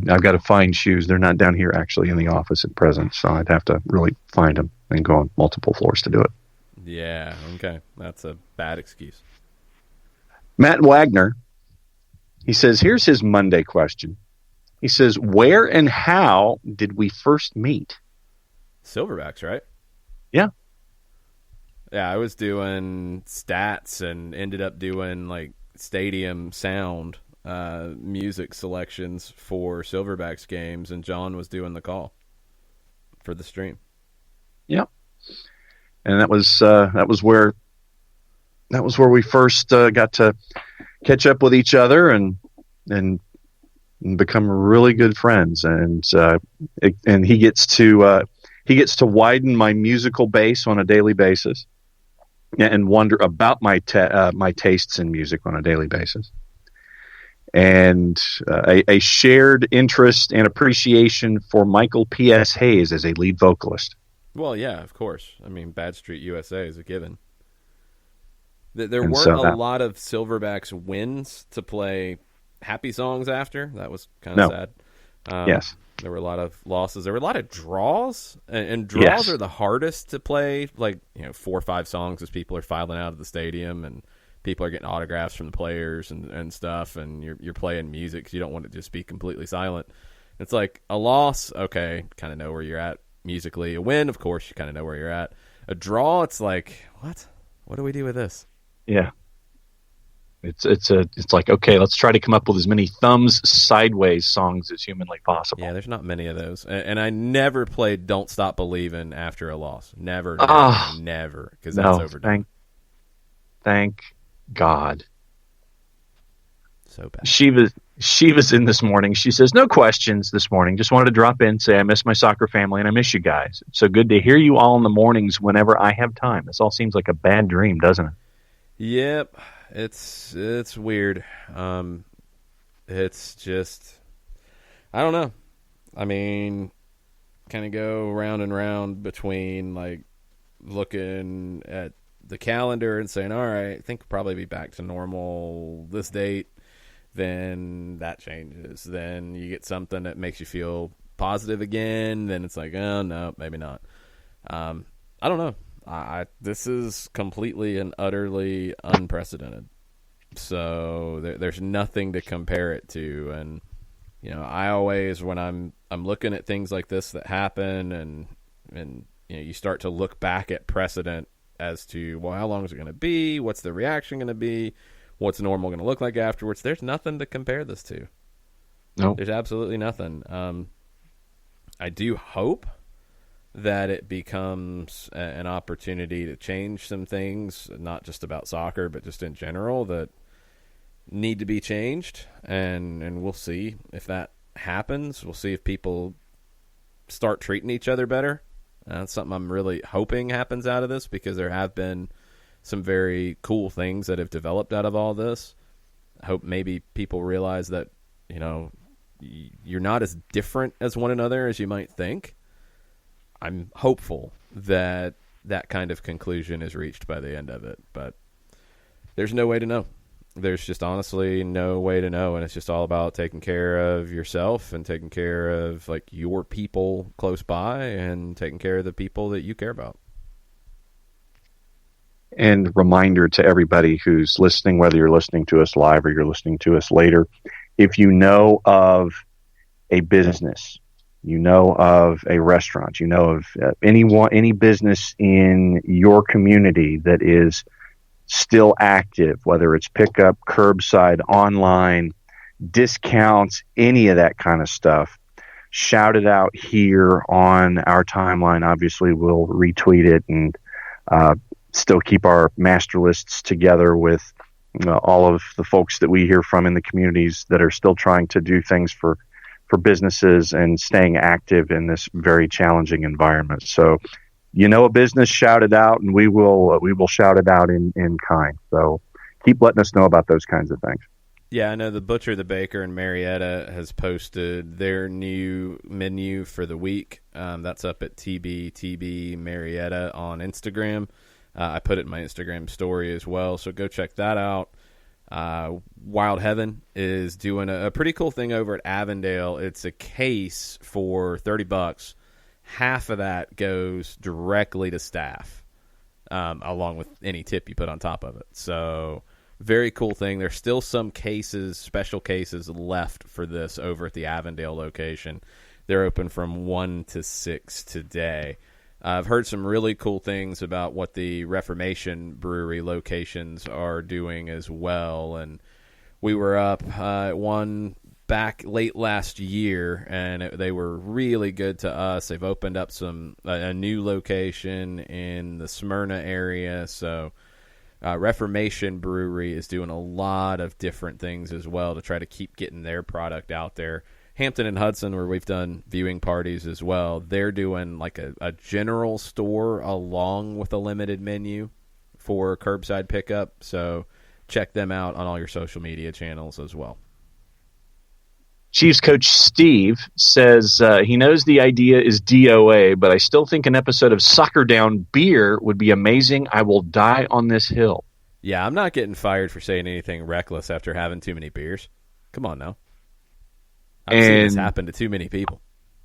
I've got to find shoes. They're not down here actually in the office at present, so I'd have to really find them and go on multiple floors to do it. Yeah, okay. That's a bad excuse. Matt Wagner, he says, here's his Monday question. He says, where and how did we first meet? Silverbacks, right? Yeah. Yeah, I was doing stats and ended up doing like stadium sound music selections for Silverbacks games, and John was doing the call for the stream. Yep. And that was where we first got to catch up with each other and become really good friends. And he gets to widen my musical base on a daily basis and wonder about my tastes in music on a daily basis. And a shared interest and appreciation for Michael P.S. Hayes as a lead vocalist. Well, yeah, of course. I mean, Badstreet USA is a given. There And weren't so a lot of Silverbacks wins to play happy songs after. That was kind of No. sad. Yes. There were a lot of losses. There were a lot of draws, and draws are the hardest to play. Like 4 or 5 songs as people are filing out of the stadium, and people are getting autographs from the players and stuff, and you're playing music because you don't want it to just be completely silent. It's like a loss, okay, kind of know where you're at musically. A win, of course, you kind of know where you're at. A draw, it's like, what? What do we do with this? Yeah. It's like, okay, let's try to come up with as many thumbs sideways songs as humanly possible. Yeah, there's not many of those. And I never played Don't Stop Believin' after a loss. Never, because that's overdone. Thank God. So bad. She was in this morning. She says, no questions this morning. Just wanted to drop in, say I miss my soccer family and I miss you guys. It's so good to hear you all in the mornings whenever I have time. This all seems like a bad dream, doesn't it? Yep. It's weird. It's just, I don't know. I mean, kind of go round and round between like looking at the calendar and saying, all right, I think we'll probably be back to normal this date. Then that changes. Then you get something that makes you feel positive again. Then it's like, oh no, maybe not. I don't know. This is completely and utterly unprecedented. So there's nothing to compare it to. And I always, when I'm looking at things like this that happen, and you start to look back at precedent as to, well, how long is it going to be? What's the reaction going to be? What's normal going to look like afterwards? There's nothing to compare this to. No, there's absolutely nothing. I do hope that it becomes an opportunity to change some things, not just about soccer, but just in general, that need to be changed. And we'll see if that happens. We'll see if people start treating each other better. That's something I'm really hoping happens out of this, because there have been some very cool things that have developed out of all this. I hope maybe people realize that, you're not as different as one another as you might think. I'm hopeful that that kind of conclusion is reached by the end of it, but there's no way to know. There's just honestly no way to know, and it's just all about taking care of yourself and taking care of like your people close by and taking care of the people that you care about. And reminder to everybody who's listening, whether you're listening to us live or you're listening to us later, if you know of a business, you know of a restaurant, you know of any business in your community that is still active, whether it's pickup, curbside, online, discounts, any of that kind of stuff, shout it out here on our timeline. Obviously, we'll retweet it and still keep our master lists together with all of the folks that we hear from in the communities that are still trying to do things for businesses and staying active in this very challenging environment. So, a business, shout it out, and we will shout it out in kind. So keep letting us know about those kinds of things. Yeah, I know the Butcher, the Baker in Marietta has posted their new menu for the week. That's up at TBTB Marietta on Instagram. I put it in my Instagram story as well, so go check that out. Wild Heaven is doing a pretty cool thing over at Avondale. It's a case for $30. Half of that goes directly to staff, along with any tip you put on top of it. So very cool thing. There's still some cases, special cases left for this over at the Avondale location. They're open from 1 to 6 today. I've heard some really cool things about what the Reformation Brewery locations are doing as well. And we were up at one back late last year, and they were really good to us. They've opened up a new location in the Smyrna area. So Reformation Brewery is doing a lot of different things as well to try to keep getting their product out there. Hampton and Hudson, where we've done viewing parties as well, they're doing like a general store along with a limited menu for curbside pickup. So check them out on all your social media channels as well. Chiefs coach Steve says he knows the idea is DOA, but I still think an episode of Soccer Down Beer would be amazing. I will die on this hill. Yeah, I'm not getting fired for saying anything reckless after having too many beers. Come on now. I've seen this happen to too many people.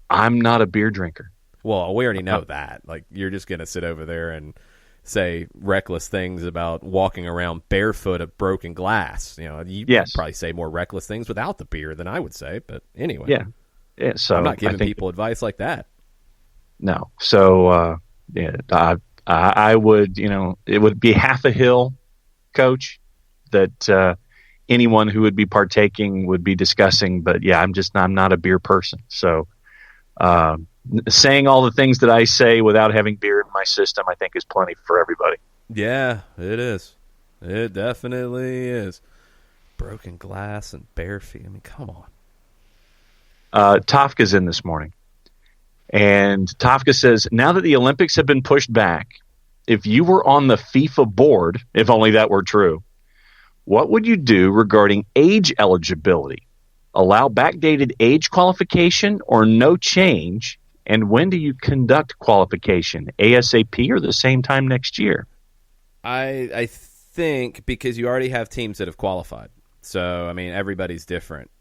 I'm not a beer drinker. Well, we already know that. Like, you're just going to sit over there and say reckless things about walking around barefoot of broken glass. You know, you probably say more reckless things without the beer than I would say. But anyway. Yeah. So I'm not giving people advice like that. No. So, I would, it would be half a hill, Coach, that anyone who would be partaking would be discussing. But yeah, I'm not a beer person. So saying all the things that I say without having beer in my system, I think is plenty for everybody. Yeah, it is. It definitely is. Broken glass and bare feet. I mean, come on. Tafka's in this morning. And Tafka says, now that the Olympics have been pushed back, if you were on the FIFA board, if only that were true, what would you do regarding age eligibility? Allow backdated age qualification or no change? And when do you conduct qualification? ASAP or the same time next year? I think because you already have teams that have qualified. So, I mean, everybody's different.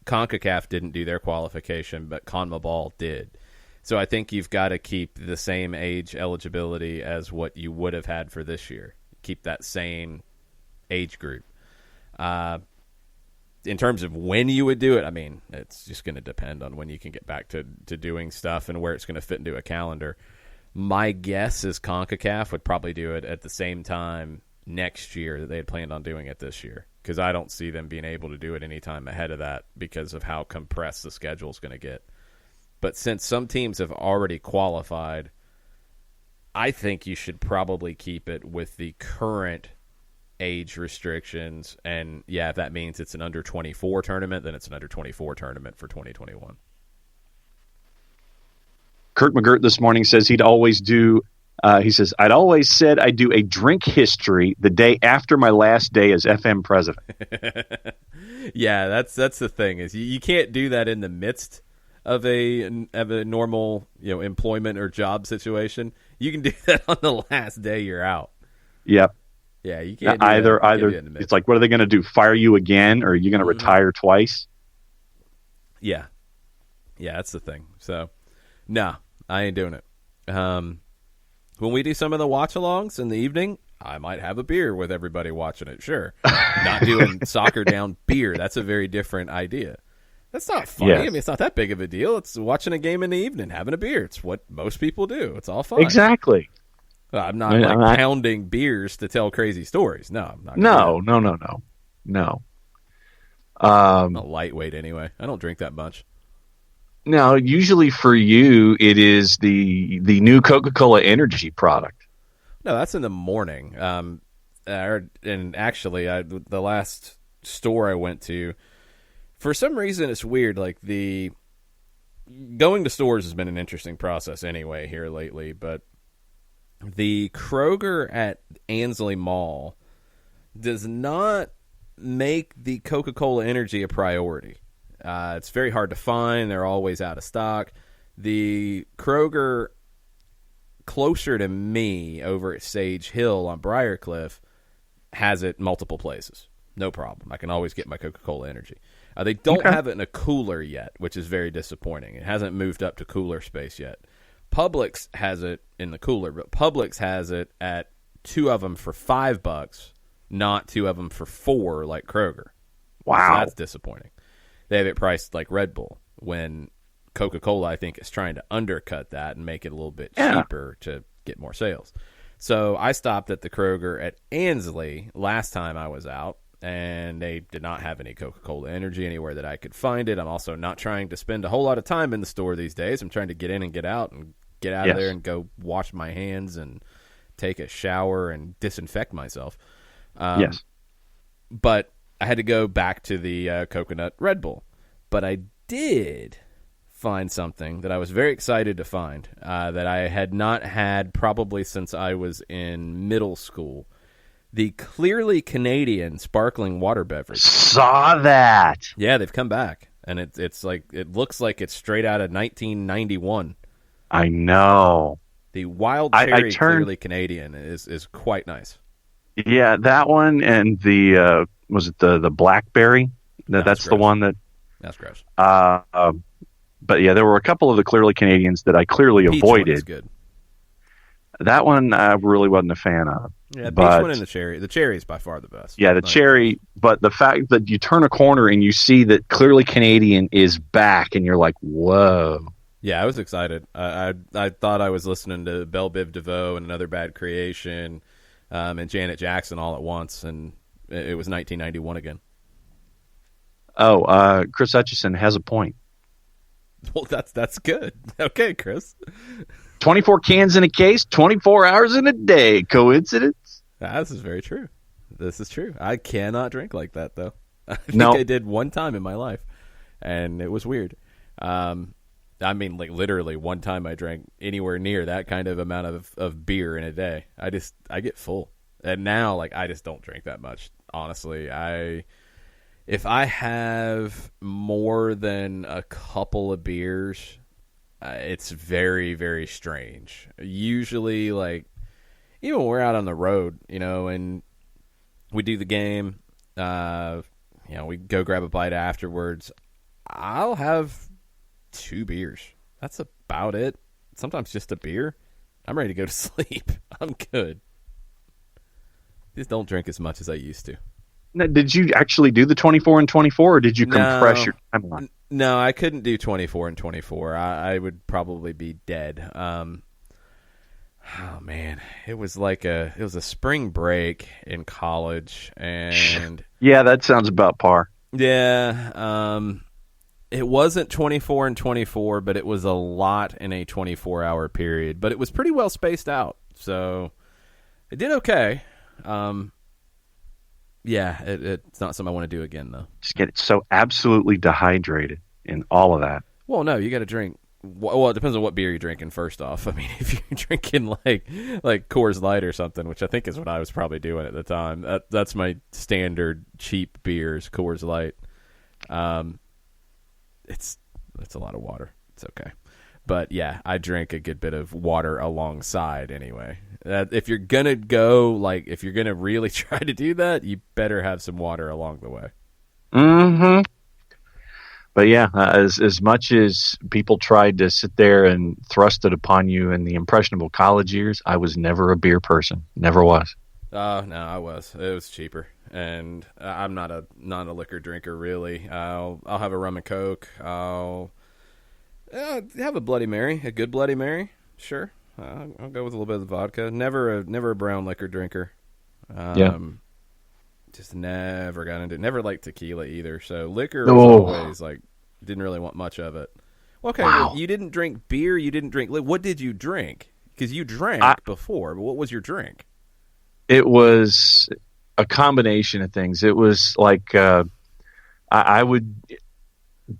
CONCACAF didn't do their qualification, but CONMEBOL did. So I think you've got to keep the same age eligibility as what you would have had for this year. Keep that same age group. In terms of when you would do it, I mean, it's just going to depend on when you can get back to doing stuff and where it's going to fit into a calendar. My guess is CONCACAF would probably do it at the same time next year that they had planned on doing it this year, because I don't see them being able to do it any time ahead of that because of how compressed the schedule is going to get. But since some teams have already qualified, I think you should probably keep it with the current age restrictions. And, yeah, if that means it's an under-24 tournament, then it's an under-24 tournament for 2021. Kurt McGirt this morning says he'd always do he says, I'd always said I'd do a drink history the day after my last day as FM president. Yeah, that's the thing is you can't do that in the midst of a normal employment or job situation. You can do that on the last day you're out. Yep. Yeah, you can't do either. That it's like, what are they going to do? Fire you again, or are you going to retire twice? Yeah, that's the thing. So, no, I ain't doing it. When we do some of the watch-alongs in the evening, I might have a beer with everybody watching it, sure. Not doing soccer down beer. That's a very different idea. That's not funny. Yes. I mean, it's not that big of a deal. It's watching a game in the evening, having a beer. It's what most people do. It's all fun. Exactly. I'm not pounding beers to tell crazy stories. No, I'm not. No. I'm a lightweight anyway. I don't drink that much. Now, usually for you, it is the new Coca-Cola energy product. No, that's in the morning. And actually, the last store I went to, for some reason, it's weird. Like going to stores has been an interesting process anyway here lately. But the Kroger at Ansley Mall does not make the Coca-Cola energy a priority. It's very hard to find. They're always out of stock. The Kroger closer to me over at Sage Hill on Briarcliff has it multiple places. No problem. I can always get my Coca-Cola energy. They don't have it in a cooler yet, which is very disappointing. It hasn't moved up to cooler space yet. Publix has it in the cooler, but Publix has it at 2 of them for $5, not 2 of them for $4 like Kroger. Wow. So that's disappointing. They have it priced like Red Bull when Coca-Cola, I think, is trying to undercut that and make it a little bit cheaper to get more sales. So I stopped at the Kroger at Ansley last time I was out, and they did not have any Coca-Cola energy anywhere that I could find it. I'm also not trying to spend a whole lot of time in the store these days. I'm trying to get in and get out and get out of there and go wash my hands and take a shower and disinfect myself. But I had to go back to the coconut Red Bull. But I did find something that I was very excited to find that I had not had probably since I was in middle school. The Clearly Canadian sparkling water beverage. Saw that. Yeah, they've come back. And it's like it looks like it's straight out of 1991. I know. The Wild Cherry Clearly Canadian is quite nice. Yeah, that one and the was it the blackberry? No, that's That's the gross. one that. That's gross. Uh, uh, but yeah, there were a couple of the clearly Canadians that I The clearly peach one is avoided. good. That one I really wasn't a fan of. Yeah, the peach one But and the cherry. The cherry is by far the best. yeah, the Not even close. cherry. But the fact that you turn a corner and you see that clearly Canadian is back, and you're like, whoa. Yeah, I was excited. I thought I was listening to Belle Biv DeVoe and Another Bad Creation, and Janet Jackson all at once, and it was 1991 again. Oh, Chris Hutchison has a point. Well, that's good. Okay, Chris. 24 cans in a case, 24 hours in a day. Coincidence? This is very true. This is true. I cannot drink like that, though. I think No. I did one time in my life, and it was weird. I mean, like literally one time I drank anywhere near that kind of amount of beer in a day. I get full, and now like I just don't drink that much. Honestly, if I have more than a couple of beers, it's very, very strange. Usually, like, even when we're out on the road, and we do the game, we go grab a bite afterwards, I'll have 2 beers. That's about it. Sometimes just a beer. I'm ready to go to sleep. I'm good. Just don't drink as much as I used to. Now, did you actually do the 24 and 24, or did you compress your timeline? No, I couldn't do 24 and 24. I would probably be dead. Oh man, it was a spring break in college, and Yeah, that sounds about par. yeah, it wasn't 24 and 24, but it was a lot in a 24-hour period. But it was pretty well spaced out, so it did okay. Yeah, it's not something I want to do again, though. Just get so absolutely dehydrated in all of that. Well, no, you got to drink. Well, it depends on what beer you're drinking. First off, I mean, if you're drinking like Coors Light or something, which I think is what I was probably doing at the time. That's my standard cheap beers, Coors Light. It's a lot of water. It's okay, but yeah, I drink a good bit of water alongside anyway. If you're gonna if you're gonna really try to do that, you better have some water along the way. Mm-hmm. But yeah, as much as people tried to sit there and thrust it upon you in the impressionable college years, I was never a beer person. Never was. Oh no, I was. It was cheaper, and I'm not a liquor drinker really. I'll have a rum and coke. I'll have a Bloody Mary, a good Bloody Mary. Sure, I'll go with a little bit of vodka. Never a brown liquor drinker. Yeah. Just never got into it. Never liked tequila either. So liquor was always like, didn't really want much of it. Well, okay, Wow. well, you didn't drink beer. You didn't drink. What did you drink? Because you drank before. But what was your drink? It was a combination of things. It was like I would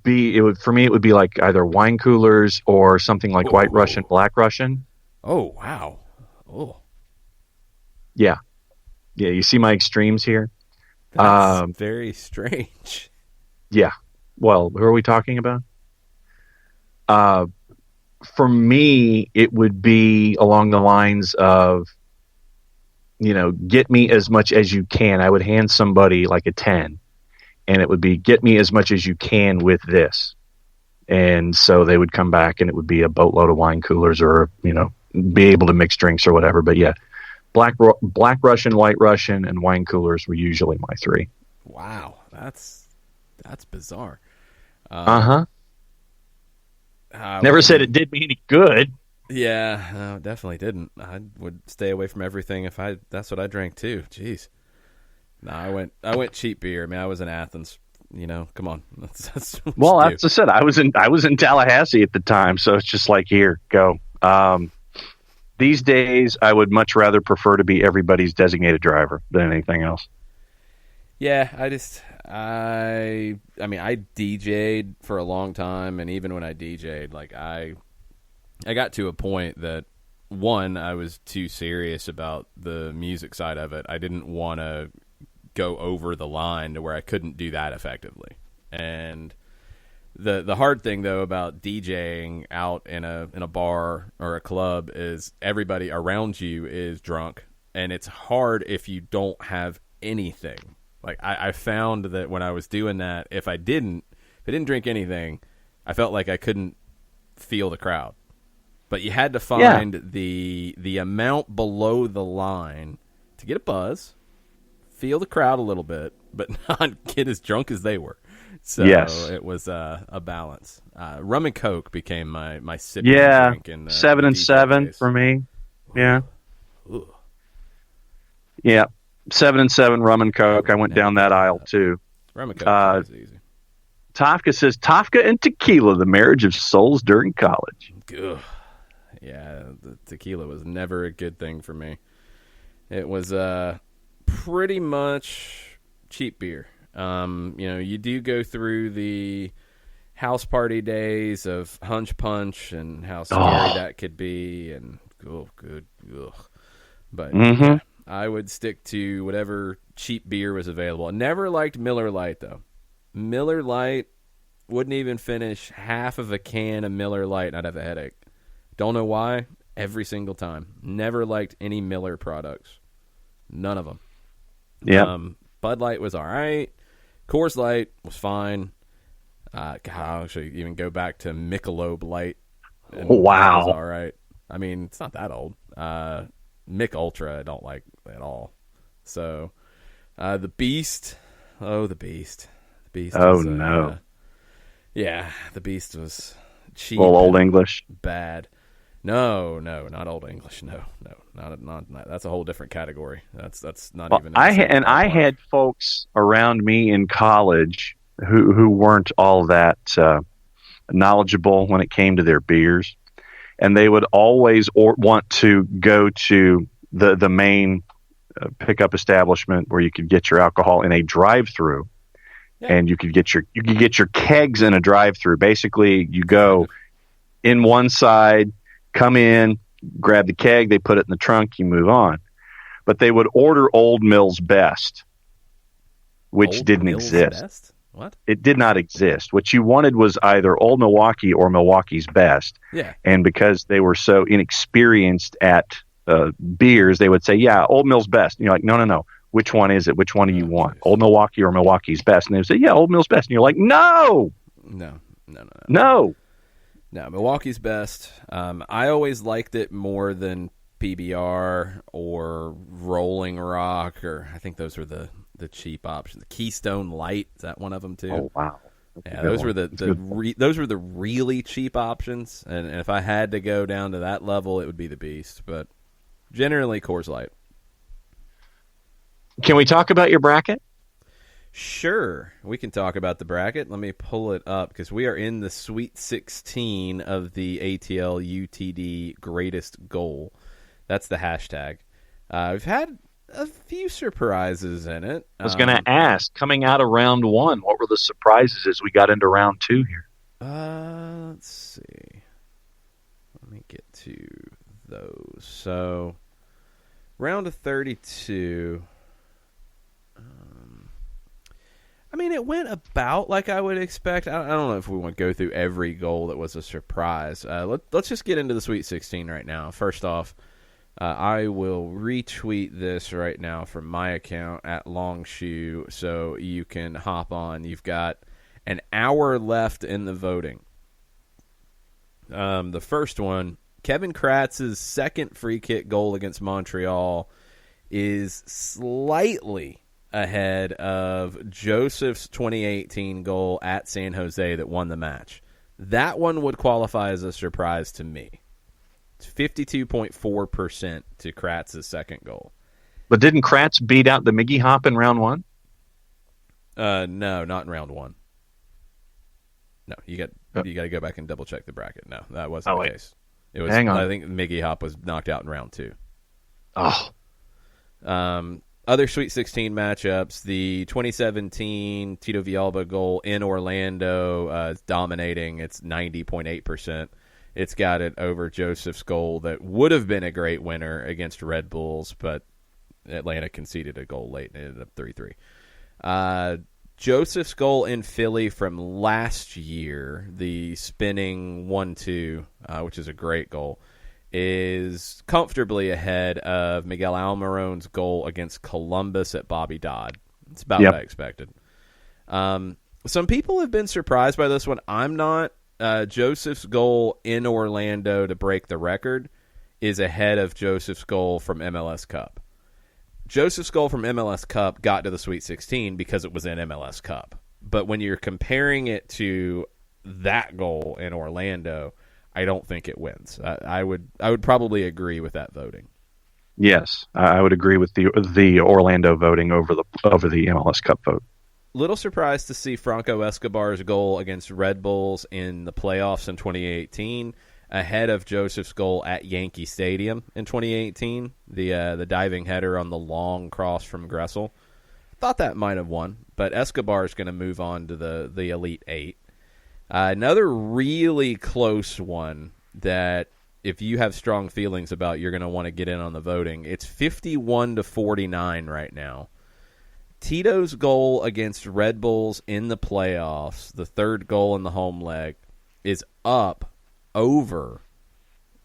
be. It would for me. It would be like either wine coolers or something like White Russian, Black Russian. Oh wow! Oh yeah. You see my extremes here. That's very strange. Yeah. Well, who are we talking about? For me, it would be along the lines of, get me as much as you can. I would hand somebody like a 10, and it would be, get me as much as you can with this. And so they would come back, and it would be a boatload of wine coolers or, be able to mix drinks or whatever. But yeah, Black Russian, White Russian, and wine coolers were usually my 3. Wow, that's bizarre. Never said it did me any good. Yeah, no, definitely didn't. I would stay away from everything if that's what I drank too. Jeez. No, I went cheap beer. I mean, I was in Athens. Come on. That's well, as I said, I was in Tallahassee at the time, so it's just like, here, go. These days, I would much rather prefer to be everybody's designated driver than anything else. Yeah, I mean, I DJ'd for a long time, and even when I DJ'd, like I got to a point that, one, I was too serious about the music side of it. I didn't want to go over the line to where I couldn't do that effectively. And the hard thing though about DJing out in a bar or a club is everybody around you is drunk and it's hard if you don't have anything. Like I found that when I was doing that, if I didn't drink anything, I felt like I couldn't feel the crowd. But you had to find the amount below the line to get a buzz, feel the crowd a little bit, but not get as drunk as they were. So it was a balance. Rum and Coke became my sipping drink. In 7 and 7 for me. Yeah. Ooh. Yeah. 7 and 7 rum and Coke. I went down that aisle too. Rum and Coke is easy. Tafka says, Tafka and tequila, the marriage of souls during college. Ugh. Yeah, the tequila was never a good thing for me. It was pretty much cheap beer. You do go through the house party days of Hunch Punch and how scary that could be, and but I would stick to whatever cheap beer was available. I never liked Miller Lite though. Miller Lite wouldn't even finish half of a can of Miller Lite, and I'd have a headache. Don't know why. Every single time. Never liked any Miller products. None of them. Yeah. Bud Light was all right. Coors Light was fine. I'll actually even go back to Michelob Light. Wow. It was all right. I mean, it's not that old. Mick Ultra I don't like at all. So, the Beast. Oh, the Beast. The Beast. Oh, no. Yeah, the Beast was cheap. Well, Old English. Bad. No, not Old English. No, not. That's a whole different category. That's not even. I had folks around me in college who weren't all that knowledgeable when it came to their beers, and they would always want to go to the main pickup establishment where you could get your alcohol in a drive-through. Yeah. And you could get your kegs in a drive-through. Basically, you go in one side, come in, grab the keg, they put it in the trunk, you move on. But they would order Old Mill's Best, which didn't exist. Best? What? It did not exist. What you wanted was either Old Milwaukee or Milwaukee's Best. Yeah. And because they were so inexperienced at beers, they would say, "Yeah, Old Mill's Best." And you're like, "No. Which one is it? Which one do you want? Old Milwaukee or Milwaukee's Best?" And they would say, "Yeah, Old Mill's Best." And you're like, "No. No, Milwaukee's Best. I always liked it more than PBR or Rolling Rock, or I think those were the cheap options. The Keystone Light, is that one of them too? Oh wow. Yeah, those were the really cheap options. And if I had to go down to that level, it would be the Beast. But generally, Coors Light. Can we talk about your bracket? Sure, we can talk about the bracket. Let me pull it up because we are in the Sweet 16 of the ATL UTD Greatest Goal. That's the hashtag. We've had a few surprises in it. I was going to ask, coming out of round one, what were the surprises as we got into round two here? Let's see. Let me get to those. So, round of 32... I mean, it went about like I would expect. I don't know if we want to go through every goal that was a surprise. Let's just get into the Sweet 16 right now. First off, I will retweet this right now from my account at Longshoe so you can hop on. You've got an hour left in the voting. The first one, Kevin Kratz's second free kick goal against Montreal is slightly ahead of Joseph's 2018 goal at San Jose that won the match. That one would qualify as a surprise to me. It's 52.4% to Kratz's second goal. But didn't Kratz beat out the Miggy Hop in round one? No, not in round one. No, you got to go back and double check the bracket. No, that wasn't the case. It was. Hang on. I think Miggy Hop was knocked out in round two. Oh. Other Sweet 16 matchups, the 2017 Tito Villalba goal in Orlando is dominating. It's 90.8%. It's got it over Joseph's goal that would have been a great winner against Red Bulls, but Atlanta conceded a goal late and it ended up 3-3. Joseph's goal in Philly from last year, the spinning 1-2, which is a great goal, is comfortably ahead of Miguel Almiron's goal against Columbus at Bobby Dodd. It's about what I expected. Some people have been surprised by this one. I'm not. Joseph's goal in Orlando to break the record is ahead of Joseph's goal from MLS Cup. Joseph's goal from MLS Cup got to the Sweet 16 because it was in MLS Cup. But when you're comparing it to that goal in Orlando, I don't think it wins. I would probably agree with that voting. Yes, I would agree with the Orlando voting over the MLS Cup vote. Little surprised to see Franco Escobar's goal against Red Bulls in the playoffs in 2018 ahead of Joseph's goal at Yankee Stadium in 2018, the diving header on the long cross from Gressel. Thought that might have won, but Escobar's going to move on to the Elite Eight. Another really close one that if you have strong feelings about, you're going to want to get in on the voting. It's 51-49 right now. Tito's goal against Red Bulls in the playoffs, the third goal in the home leg, is up over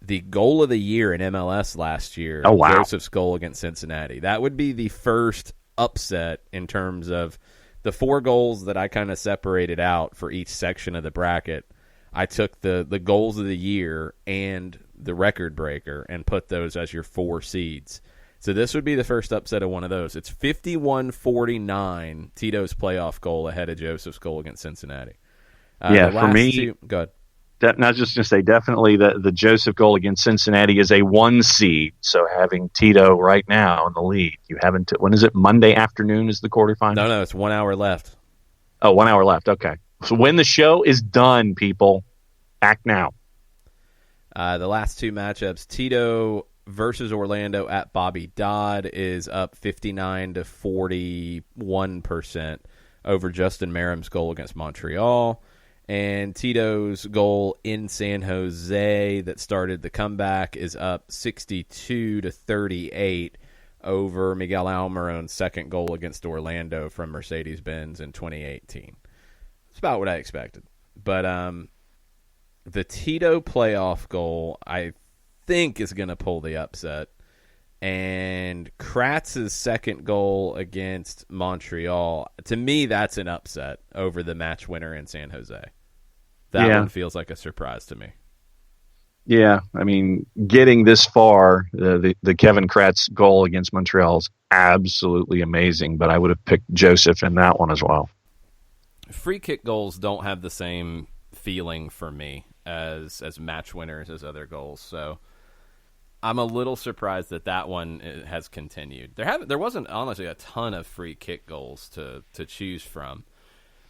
the goal of the year in MLS last year, Joseph's goal against Cincinnati. That would be the first upset in terms of the 4 goals that I kind of separated out for each section of the bracket. I took the goals of the year and the record breaker and put those as your 4 seeds. So this would be the first upset of one of those. It's 51-49, Tito's playoff goal ahead of Joseph's goal against Cincinnati. For me, go ahead. Not just going to say, definitely the Joseph goal against Cincinnati is a 1 seed. So having Tito right now in the lead, you haven't. When is it? Monday afternoon is the quarterfinal? No, it's 1 hour left. Oh, 1 hour left. Okay. So when the show is done, people, act now. The last 2 matchups, Tito versus Orlando at Bobby Dodd is up 59-41% over Justin Merrim's goal against Montreal. And Tito's goal in San Jose that started the comeback is up 62-38 over Miguel Almiron's second goal against Orlando from Mercedes-Benz in 2018. It's about what I expected. But the Tito playoff goal, I think, is going to pull the upset. And Kratz's second goal against Montreal, to me, that's an upset over the match winner in San Jose. That one feels like a surprise to me. Yeah, I mean, getting this far, the Kevin Kratz goal against Montreal is absolutely amazing, but I would have picked Joseph in that one as well. Free kick goals don't have the same feeling for me as match winners as other goals, so I'm a little surprised that one has continued. There wasn't honestly a ton of free kick goals to choose from.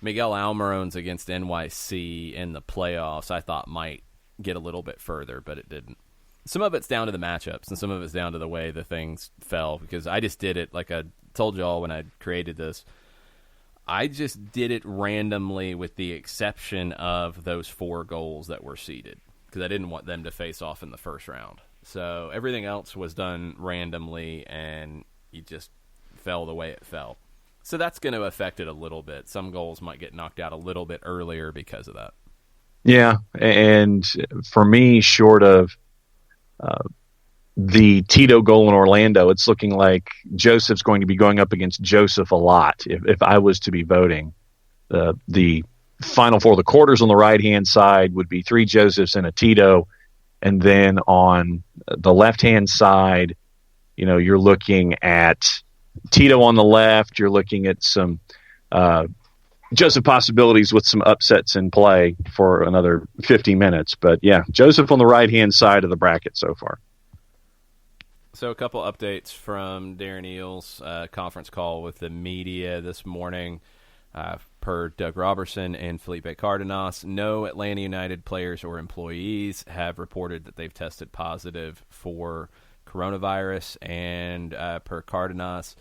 Miguel Almiron's against NYC in the playoffs, I thought might get a little bit further, but it didn't. Some of it's down to the matchups, and some of it's down to the way the things fell, because I just did it, like I told you all when I created this, I just did it randomly with the exception of those 4 goals that were seeded, because I didn't want them to face off in the first round. So everything else was done randomly, and it just fell the way it fell. So that's going to affect it a little bit. Some goals might get knocked out a little bit earlier because of that. Yeah, and for me, short of the Tito goal in Orlando, it's looking like Joseph's going to be going up against Joseph a lot. If I was to be voting, the final 4, the quarters on the right-hand side would be 3 Josephs and a Tito. And then on the left-hand side, you're looking at Tito on the left. You're looking at some Joseph possibilities with some upsets in play for another 50 minutes. But, yeah, Joseph on the right-hand side of the bracket so far. So a couple updates from Darren Eales' conference call with the media this morning. Per Doug Robertson and Felipe Cardenas, no Atlanta United players or employees have reported that they've tested positive for coronavirus. And per Cardenas,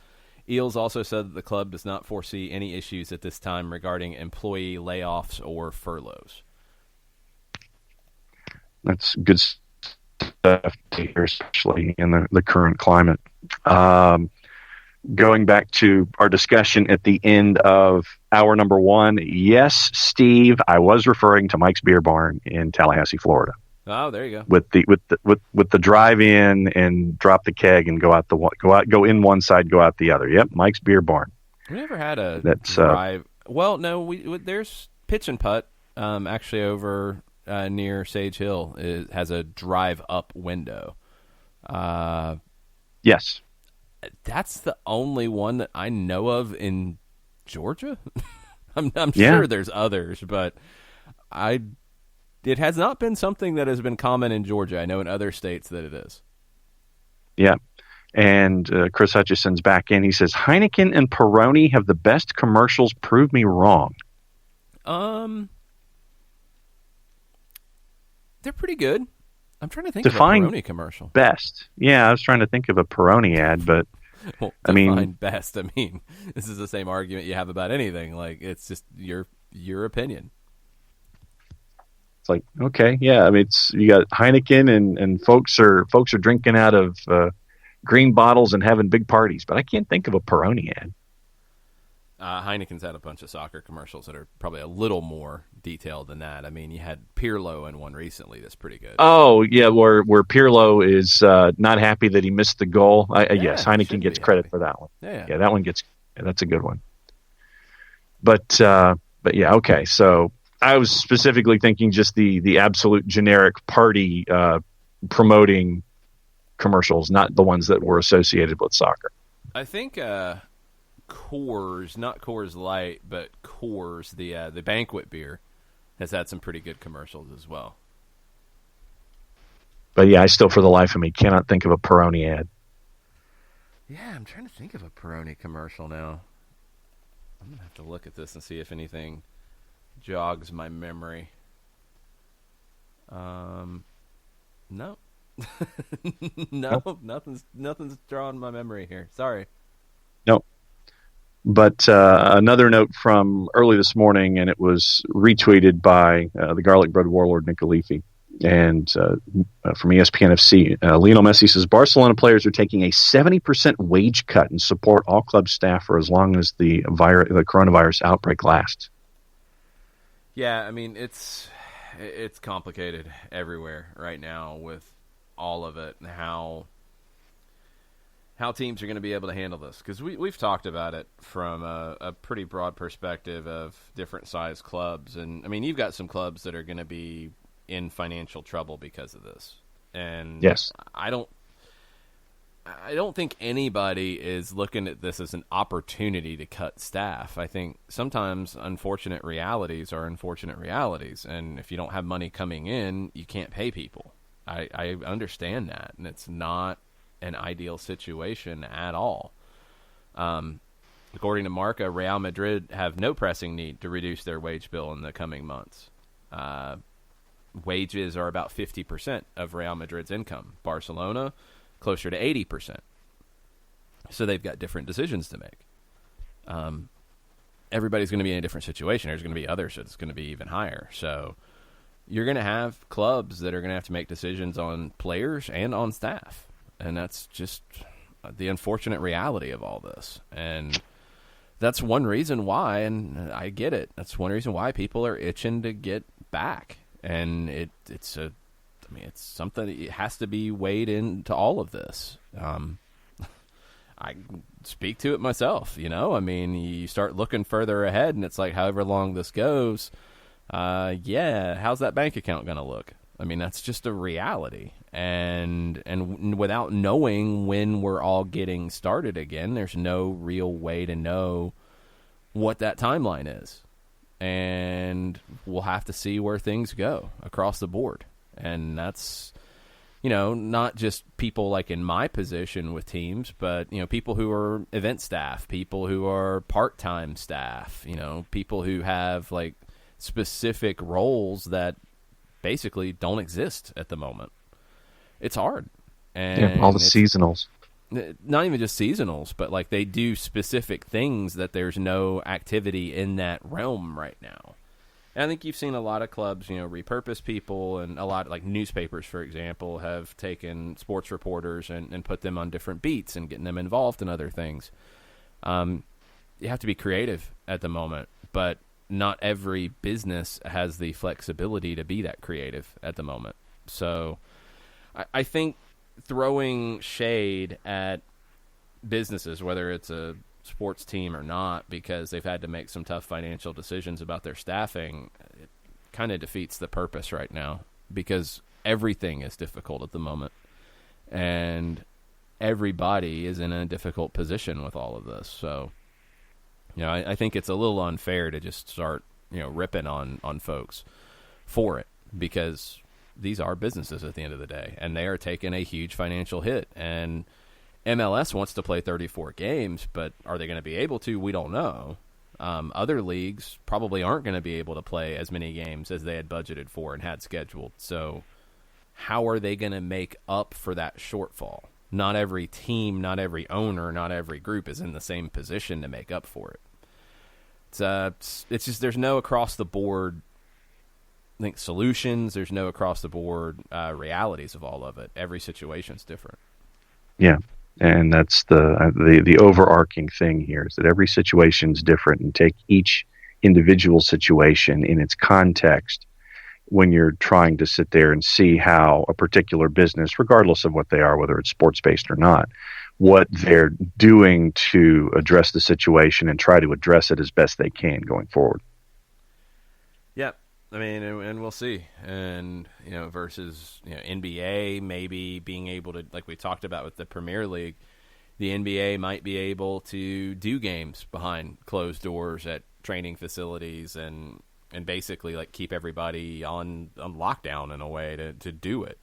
Eales also said that the club does not foresee any issues at this time regarding employee layoffs or furloughs. That's good stuff to hear, especially in the current climate. Going back to our discussion at the end of hour number 1, yes, Steve, I was referring to Mike's Beer Barn in Tallahassee, Florida. Oh, there you go. with the drive in and drop the keg and go in one side, go out the other. Yep, Mike's Beer Barn. We never had a That's drive. Well, no, there's pitch and putt. Actually, over near Sage Hill, it has a drive up window. Yes, that's the only one that I know of in Georgia. I'm sure there's others, but it has not been something that has been common in Georgia. I know in other states that it is. Yeah. And Chris Hutchison's back in. He says, Heineken and Peroni have the best commercials. Prove me wrong. They're pretty good. I'm trying to think Define of a Peroni commercial. Best. Yeah, I was trying to think of a Peroni ad, but well, I mean, best. I mean, this is the same argument you have about anything. Like, it's just your opinion. It's like, okay, yeah. I mean, you got Heineken and folks are drinking out of green bottles and having big parties, but I can't think of a Peroni ad. Heineken's had a bunch of soccer commercials that are probably a little more detailed than that. I mean, you had Pirlo in one recently that's pretty good. Oh, yeah, where Pirlo is not happy that he missed the goal. Yes, Heineken gets credit for that one. Yeah, that one that's a good one. But yeah, okay. So I was specifically thinking just the absolute generic party promoting commercials, not the ones that were associated with soccer. I think Coors, not Coors Light, but Coors, the banquet beer, has had some pretty good commercials as well. But yeah, I still, for the life of me, cannot think of a Peroni ad. Yeah, I'm trying to think of a Peroni commercial now. I'm going to have to look at this and see if anything jogs my memory. No. No, nothing's drawing my memory here. Sorry. Nope. But another note from early this morning, and it was retweeted by the Garlic Bread Warlord, Nick Alifi, and from ESPN FC, Lionel Messi says, Barcelona players are taking a 70% wage cut and support all club staff for as long as the coronavirus outbreak lasts. Yeah, I mean, it's complicated everywhere right now with all of it and how teams are going to be able to handle this. Because we've talked about it from a pretty broad perspective of different size clubs. And, I mean, you've got some clubs that are going to be in financial trouble because of this. And yes, I don't think anybody is looking at this as an opportunity to cut staff. I think sometimes unfortunate realities are unfortunate realities. And if you don't have money coming in, you can't pay people. I understand that. And it's not an ideal situation at all. According to Marca, Real Madrid have no pressing need to reduce their wage bill in the coming months. Wages are about 50% of Real Madrid's income. Barcelona, closer to 80%. So they've got different decisions to make. Everybody's going to be in a different situation. There's going to be others that's going to be even higher. So you're going to have clubs that are going to have to make decisions on players and on staff. And that's just the unfortunate reality of all this. And that's one reason why, and I get it, that's one reason why people are itching to get back. And it's something that has to be weighed into all of this. I speak to it myself, I mean, you start looking further ahead, and it's like however long this goes, how's that bank account going to look? I mean, that's just a reality. And without knowing when we're all getting started again, there's no real way to know what that timeline is. And we'll have to see where things go across the board. And that's, not just people like in my position with teams, but, people who are event staff, people who are part-time staff, people who have like specific roles that basically don't exist at the moment. It's hard. And all the seasonals. Not even just seasonals, but like they do specific things that there's no activity in that realm right now. And I think you've seen a lot of clubs, repurpose people, and a lot like newspapers, for example, have taken sports reporters and put them on different beats and getting them involved in other things. You have to be creative at the moment, but not every business has the flexibility to be that creative at the moment. So I think throwing shade at businesses, whether it's a sports team or not, because they've had to make some tough financial decisions about their staffing, it kind of defeats the purpose right now, because everything is difficult at the moment, and everybody is in a difficult position with all of this. So, I think it's a little unfair to just start, ripping on folks for it, because these are businesses at the end of the day, and they are taking a huge financial hit. And MLS wants to play 34 games, but are they going to be able to? We don't know. Other leagues probably aren't going to be able to play as many games as they had budgeted for and had scheduled. So how are they going to make up for that shortfall? Not every team, not every owner, not every group is in the same position to make up for it. It's just there's no across-the-board solutions. There's no across-the-board realities of all of it. Every situation's different. Yeah, and that's the overarching thing here, is that every situation's different, and take each individual situation in its context when you're trying to sit there and see how a particular business, regardless of what they are, whether it's sports-based or not, what they're doing to address the situation and try to address it as best they can going forward. Yep. I mean, and we'll see. And, versus, NBA maybe being able to, like we talked about with the Premier League, the NBA might be able to do games behind closed doors at training facilities and basically keep everybody on lockdown in a way to do it.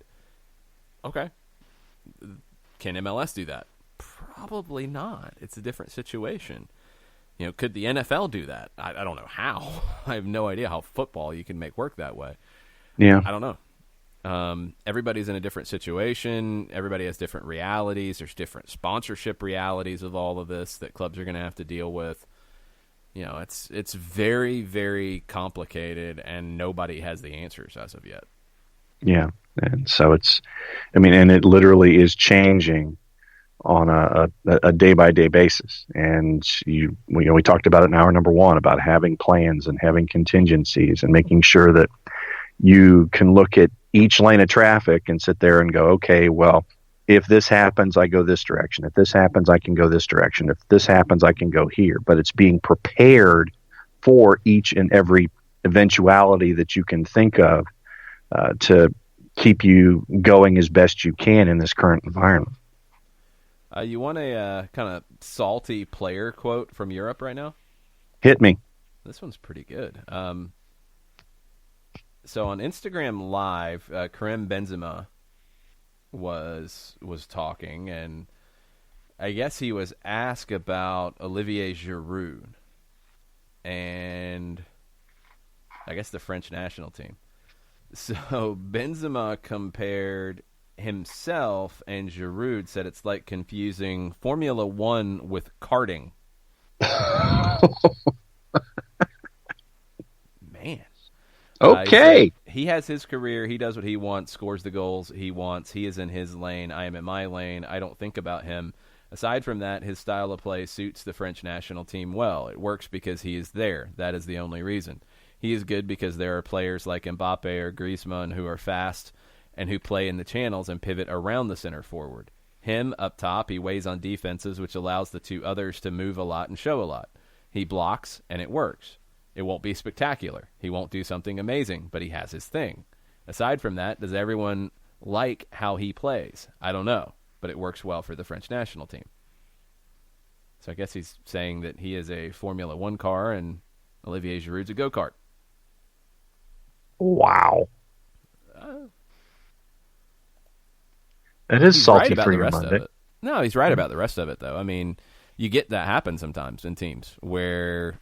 Okay. Can MLS do that? Probably not. It's a different situation. Could the NFL do that? I don't know how. I have no idea how football you can make work that way. Yeah. I don't know. Everybody's in a different situation. Everybody has different realities. There's different sponsorship realities of all of this that clubs are going to have to deal with. It's very, very complicated, and nobody has the answers as of yet. Yeah. And so and it literally is changing on a day-by-day basis. And we talked about it in hour number one, about having plans and having contingencies and making sure that you can look at each lane of traffic and sit there and go, okay, well, if this happens, I go this direction. If this happens, I can go this direction. If this happens, I can go here. But it's being prepared for each and every eventuality that you can think of to keep you going as best you can in this current environment. You want a kind of salty player quote from Europe right now? Hit me. This one's pretty good. So on Instagram Live, Karim Benzema was talking, and I guess he was asked about Olivier Giroud and I guess the French national team. So Benzema compared himself, and Giroud said it's like confusing Formula One with karting. Man. Okay. He has his career. He does what he wants, scores the goals he wants. He is in his lane. I am in my lane. I don't think about him. Aside from that, his style of play suits the French national team well. It works because he is there. That is the only reason. He is good because there are players like Mbappe or Griezmann who are fast and who play in the channels and pivot around the center forward. Him, up top, he weighs on defenses, which allows the two others to move a lot and show a lot. He blocks, and it works. It won't be spectacular. He won't do something amazing, but he has his thing. Aside from that, does everyone like how he plays? I don't know, but it works well for the French national team. So I guess he's saying that he is a Formula One car and Olivier Giroud's a go-kart. Wow. It is salty for your Monday. No, he's right about the rest of it, though. I mean, you get that happen sometimes in teams where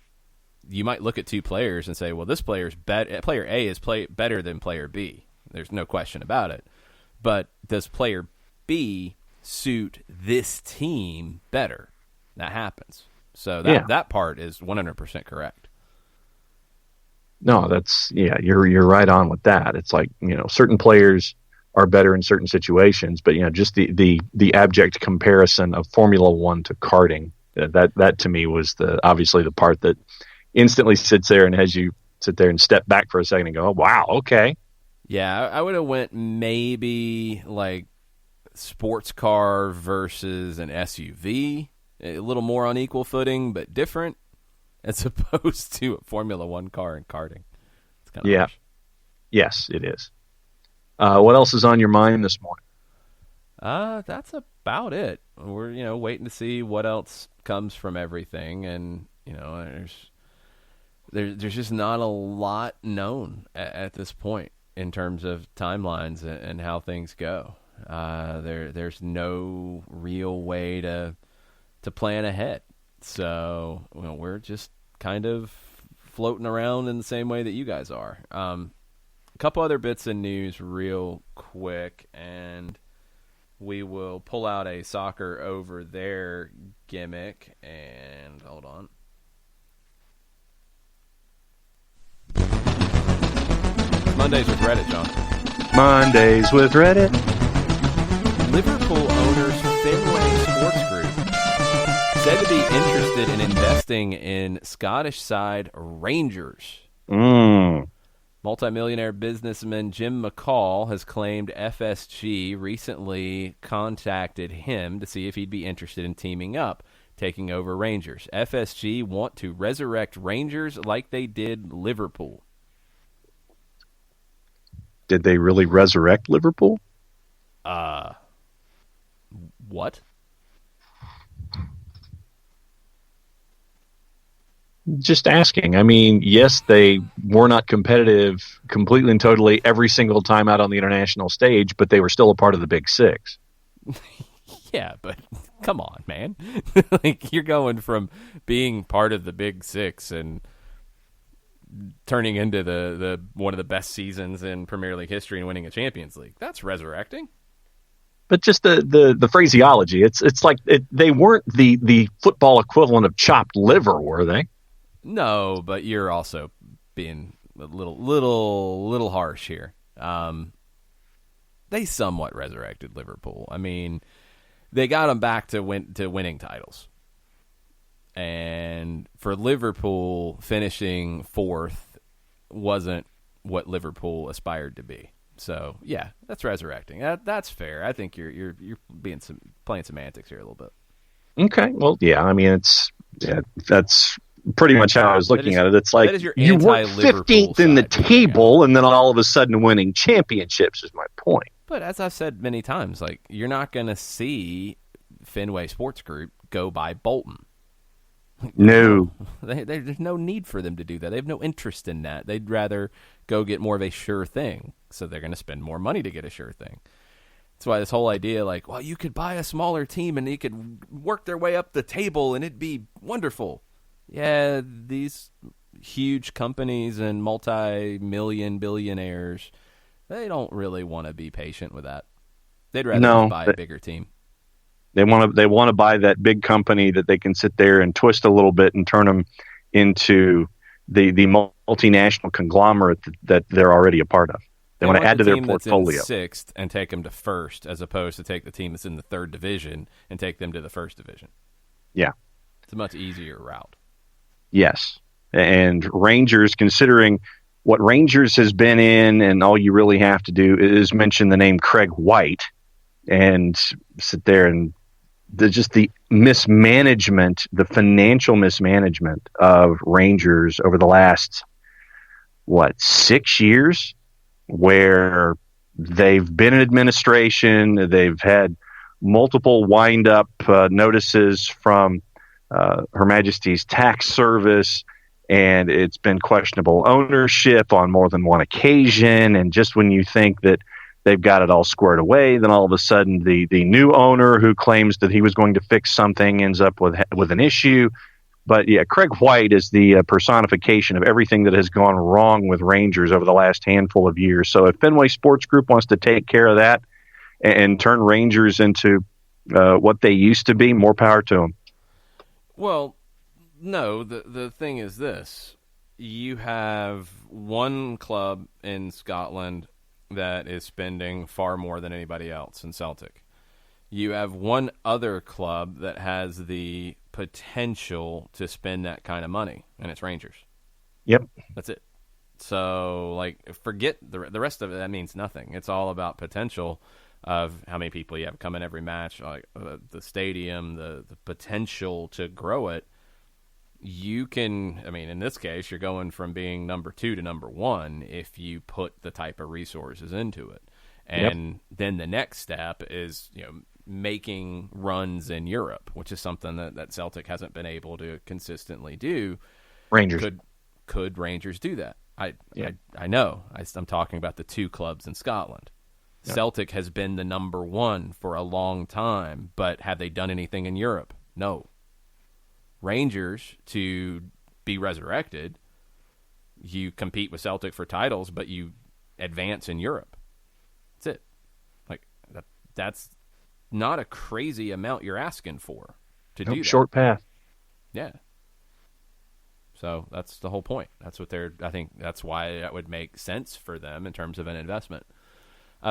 you might look at two players and say, well, this player's player A is better than player B. There's no question about it. But does player B suit this team better? That happens. So that part is 100% correct. No, you're right on with that. It's like, certain players are better in certain situations, but just the abject comparison of Formula One to karting, that to me was obviously the part that instantly sits there and has you sit there and step back for a second and go, oh, wow, okay. Yeah, I would have went maybe like sports car versus an SUV, a little more on equal footing, but different, as opposed to a Formula One car and karting. It's kind of Yeah. harsh. Yes, it is. What else is on your mind this morning? That's about it. We're waiting to see what else comes from everything, and there's just not a lot known at this point in terms of timelines and how things go. There's no real way to plan ahead. So we're just kind of floating around in the same way that you guys are. A couple other bits of news real quick, and we will pull out a soccer over there gimmick. And hold on. Mondays with Reddit, John. Mondays with Reddit. Liverpool owners Fenway Sports Group said to be interested in investing in Scottish side Rangers. Multimillionaire businessman Jim McCall has claimed FSG recently contacted him to see if he'd be interested in teaming up, taking over Rangers. FSG want to resurrect Rangers like they did Liverpool. Did they really resurrect Liverpool? What? Just asking. I mean, yes, they were not competitive completely and totally every single time out on the international stage, but they were still a part of the Big Six. Yeah, but come on, man. Like, you're going from being part of the Big Six and turning into the one of the best seasons in Premier League history and winning a Champions League. That's resurrecting. But just the phraseology, it's like they weren't the football equivalent of chopped liver, were they? No, but you're also being a little harsh here. They somewhat resurrected Liverpool. I mean, they got them back to winning titles. And for Liverpool, finishing fourth wasn't what Liverpool aspired to be. So yeah, that's resurrecting. That's fair. I think you're playing semantics here a little bit. Okay, well, yeah. I mean, that's pretty much how I was looking at it. It's like you were 15th in the table, and then all of a sudden winning championships is my point. But as I've said many times, like, you're not going to see Fenway Sports Group go by Bolton. No. There's no need for them to do that. They have no interest in that. They'd rather go get more of a sure thing. So they're going to spend more money to get a sure thing. That's why this whole idea, like, well, you could buy a smaller team and they could work their way up the table and it'd be wonderful. Yeah, these huge companies and multi-million billionaires, they don't really want to be patient with that. They'd rather just buy a bigger team. They want to buy that big company that they can sit there and twist a little bit and turn them into the multinational conglomerate that they're already a part of. They want to add to their portfolio. That's in sixth and take them to first, as opposed to take the team that's in the third division and take them to the first division. Yeah, it's a much easier route. Yes, and Rangers, considering what Rangers has been in, and all you really have to do is mention the name Craig White and sit there and the mismanagement, the financial mismanagement of Rangers over the last, 6 years, where they've been in administration, they've had multiple wind-up notices from Her Majesty's Tax Service, and it's been questionable ownership on more than one occasion, and just when you think that they've got it all squared away, then all of a sudden the new owner who claims that he was going to fix something ends up with an issue. But yeah, Craig White is the personification of everything that has gone wrong with Rangers over the last handful of years. So if Fenway Sports Group wants to take care of that and turn Rangers into what they used to be, more power to them. Well, no, the thing is this. You have one club in Scotland that is spending far more than anybody else in Celtic. You have one other club that has the potential to spend that kind of money, and it's Rangers. Yep. That's it. So, like, forget the rest of it. That means nothing. It's all about potential of how many people you have come in every match, like the stadium, the potential to grow it. You can, I mean, in this case, you're going from being number 2 to number 1 if you put the type of resources into it. And then the next step is, making runs in Europe, which is something that Celtic hasn't been able to consistently do. Rangers. Could Rangers do that? I know. I'm talking about the 2 clubs in Scotland. Yep. Celtic has been the number 1 for a long time, but have they done anything in Europe? No. Rangers, to be resurrected, you compete with Celtic for titles, but you advance in Europe. That's it. Like, that's not a crazy amount you're asking for to do that. Short path. Yeah. So that's the whole point. That's what I think that's why that would make sense for them in terms of an investment.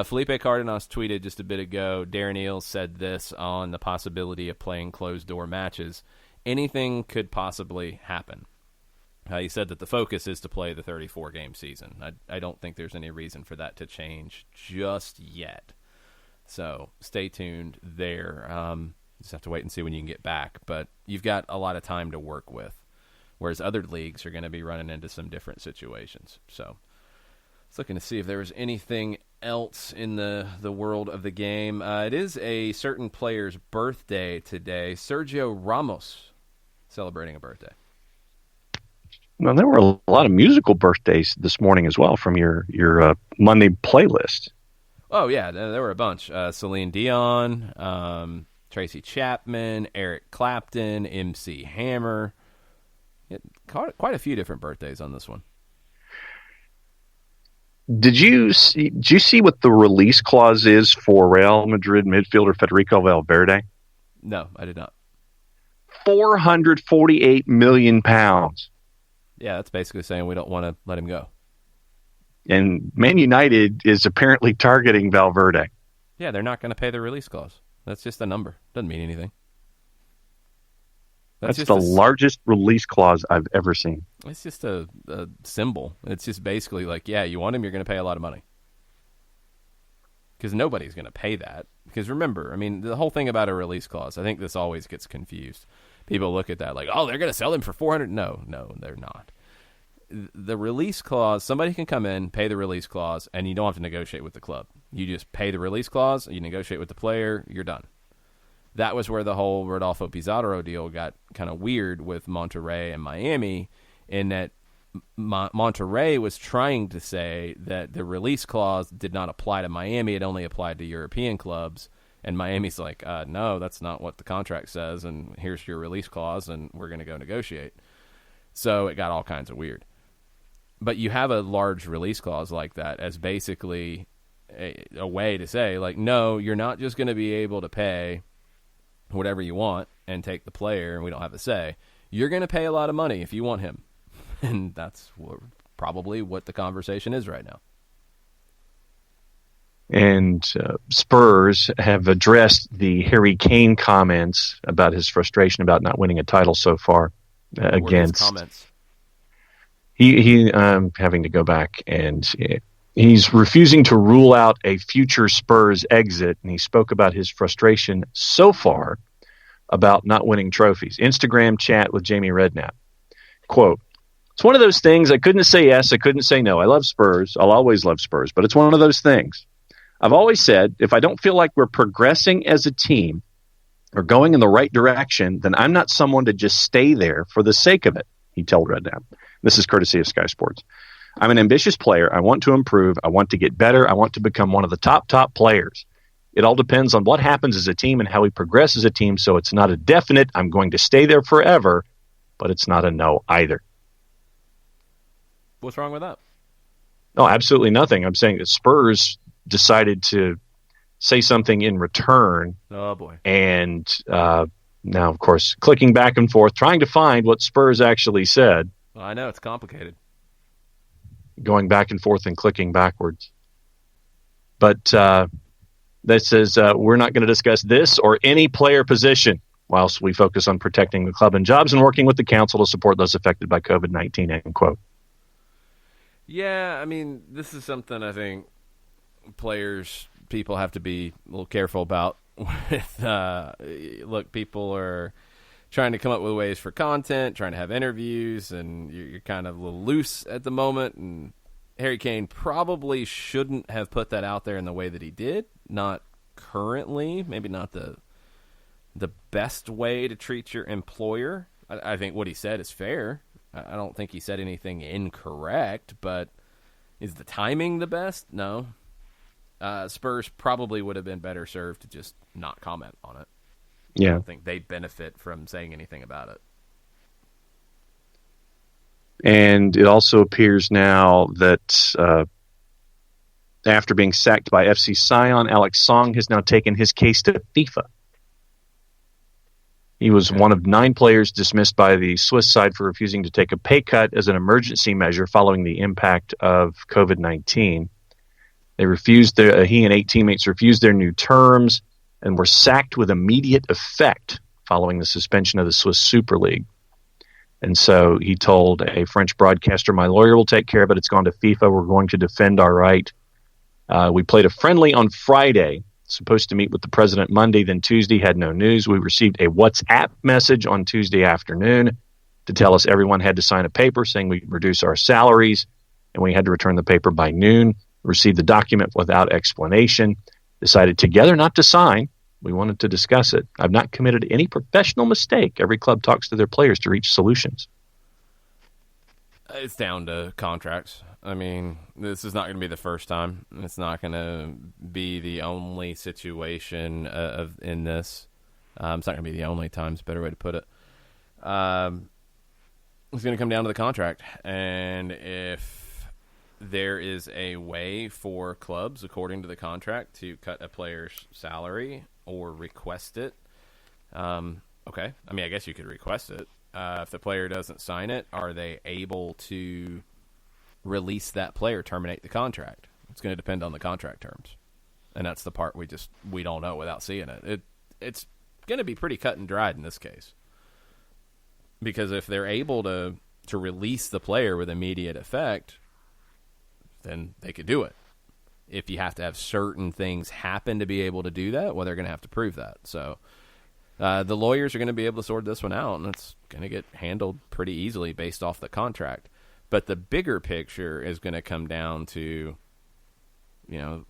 Felipe Cardenas tweeted just a bit ago, Darren Eales said this on the possibility of playing closed-door matches. Anything could possibly happen. He said that the focus is to play the 34-game season. I don't think there's any reason for that to change just yet. So stay tuned there. Just have to wait and see when you can get back. But you've got a lot of time to work with, whereas other leagues are going to be running into some different situations. So I was looking to see if there was anything else in the world of the game. It is a certain player's birthday today. Sergio Ramos celebrating a birthday. Well, there were a lot of musical birthdays this morning as well from your Monday playlist. Oh, yeah, there were a bunch. Celine Dion, Tracy Chapman, Eric Clapton, MC Hammer. Quite a few different birthdays on this one. Did you see what the release clause is for Real Madrid midfielder Federico Valverde? No, I did not. £448 million. Yeah, that's basically saying we don't want to let him go. And Man United is apparently targeting Valverde. Yeah, they're not going to pay the release clause. That's just a number. Doesn't mean anything. That's just the largest release clause I've ever seen. It's just a symbol. It's just basically like, yeah, you want him, you're going to pay a lot of money. Because nobody's going to pay that. Because remember, I mean, the whole thing about a release clause, I think this always gets confused. People look at that like, oh, they're going to sell him for $400. No, they're not. The release clause, somebody can come in, pay the release clause, and you don't have to negotiate with the club. You just pay the release clause, you negotiate with the player, you're done. That was where the whole Rodolfo Pizarro deal got kind of weird with Monterrey and Miami, in that Monterrey was trying to say that the release clause did not apply to Miami, it only applied to European clubs. And Miami's like, no, that's not what the contract says, and here's your release clause, and we're going to go negotiate. So it got all kinds of weird. But you have a large release clause like that as basically a way to say, like, no, you're not just going to be able to pay whatever you want and take the player, and we don't have a say. You're going to pay a lot of money if you want him. And that's probably what the conversation is right now. And Spurs have addressed the Harry Kane comments about his frustration about not winning a title so far. Against comments, he having to go back, and he's refusing to rule out a future Spurs exit. And he spoke about his frustration so far about not winning trophies. Instagram chat with Jamie Redknapp. Quote, "It's one of those things. I couldn't say yes. I couldn't say no. I love Spurs. I'll always love Spurs. But it's one of those things. I've always said, if I don't feel like we're progressing as a team or going in the right direction, then I'm not someone to just stay there for the sake of it," he told Redknapp. This is courtesy of Sky Sports. "I'm an ambitious player. I want to improve. I want to get better. I want to become one of the top players. It all depends on what happens as a team and how we progress as a team, so it's not a definite, I'm going to stay there forever, but it's not a no either." What's wrong with that? No, absolutely nothing. I'm saying that Spurs decided to say something in return. Oh, boy. And now, of course, clicking back and forth, trying to find what Spurs actually said. Well, I know, it's complicated. Going back and forth and clicking backwards. But that says, we're not going to discuss this or any player position whilst we focus on protecting the club and jobs and working with the council to support those affected by COVID-19, end quote. Yeah, I mean, this is something I think people have to be a little careful about. With look, people are trying to come up with ways for content, trying to have interviews, and you're kind of a little loose at the moment. And Harry Kane probably shouldn't have put that out there in the way that he did. Not currently, maybe not the best way to treat your employer. I think what he said is fair. I don't think he said anything incorrect, but is the timing the best? No. Spurs probably would have been better served to just not comment on it. Yeah. I don't think they'd benefit from saying anything about it. And it also appears now that after being sacked by FC Sion, Alex Song has now taken his case to FIFA. He was one of 9 players dismissed by the Swiss side for refusing to take a pay cut as an emergency measure following the impact of COVID-19. They refused he and 8 teammates refused their new terms and were sacked with immediate effect following the suspension of the Swiss Super League. And so he told a French broadcaster, "My lawyer will take care of it. It's gone to FIFA. We're going to defend our right." We played a friendly on Friday, supposed to meet with the president Monday, then Tuesday, had no news. We received a WhatsApp message on Tuesday afternoon to tell us everyone had to sign a paper saying we'd reduce our salaries, and we had to return the paper by noon. Received the document without explanation, decided together not to sign. We wanted to discuss it. I've not committed any professional mistake. Every club talks to their players to reach solutions. It's down to contracts. I mean, this is not going to be the first time. It's not going to be the only situation in this. It's not going to be the only time. It's a better way to put it. It's going to come down to the contract. And if there is a way for clubs, according to the contract, to cut a player's salary or request it, okay. I mean, I guess you could request it. If the player doesn't sign it, are they able to release that player, terminate the contract? It's going to depend on the contract terms. And that's the part we don't know without seeing it. It's going to be pretty cut and dried in this case. Because if they're able to release the player with immediate effect, then they could do it. If you have to have certain things happen to be able to do that, well, they're going to have to prove that. So the lawyers are going to be able to sort this one out, and it's going to get handled pretty easily based off the contract. But the bigger picture is going to come down to,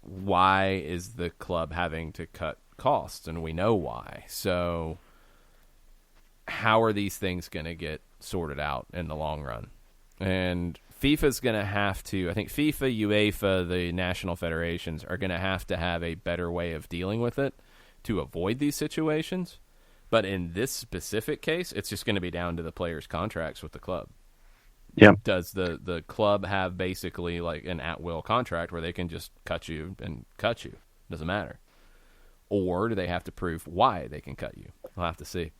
why is the club having to cut costs? And we know why. So how are these things going to get sorted out in the long run? And FIFA's going to have to, I think FIFA, UEFA, the national federations are going to have a better way of dealing with it to avoid these situations. But in this specific case, it's just going to be down to the players' contracts with the club. Yeah. Does the club have basically like an at-will contract where they can just cut you and cut you? Doesn't matter. Or do they have to prove why they can cut you? We'll have to see.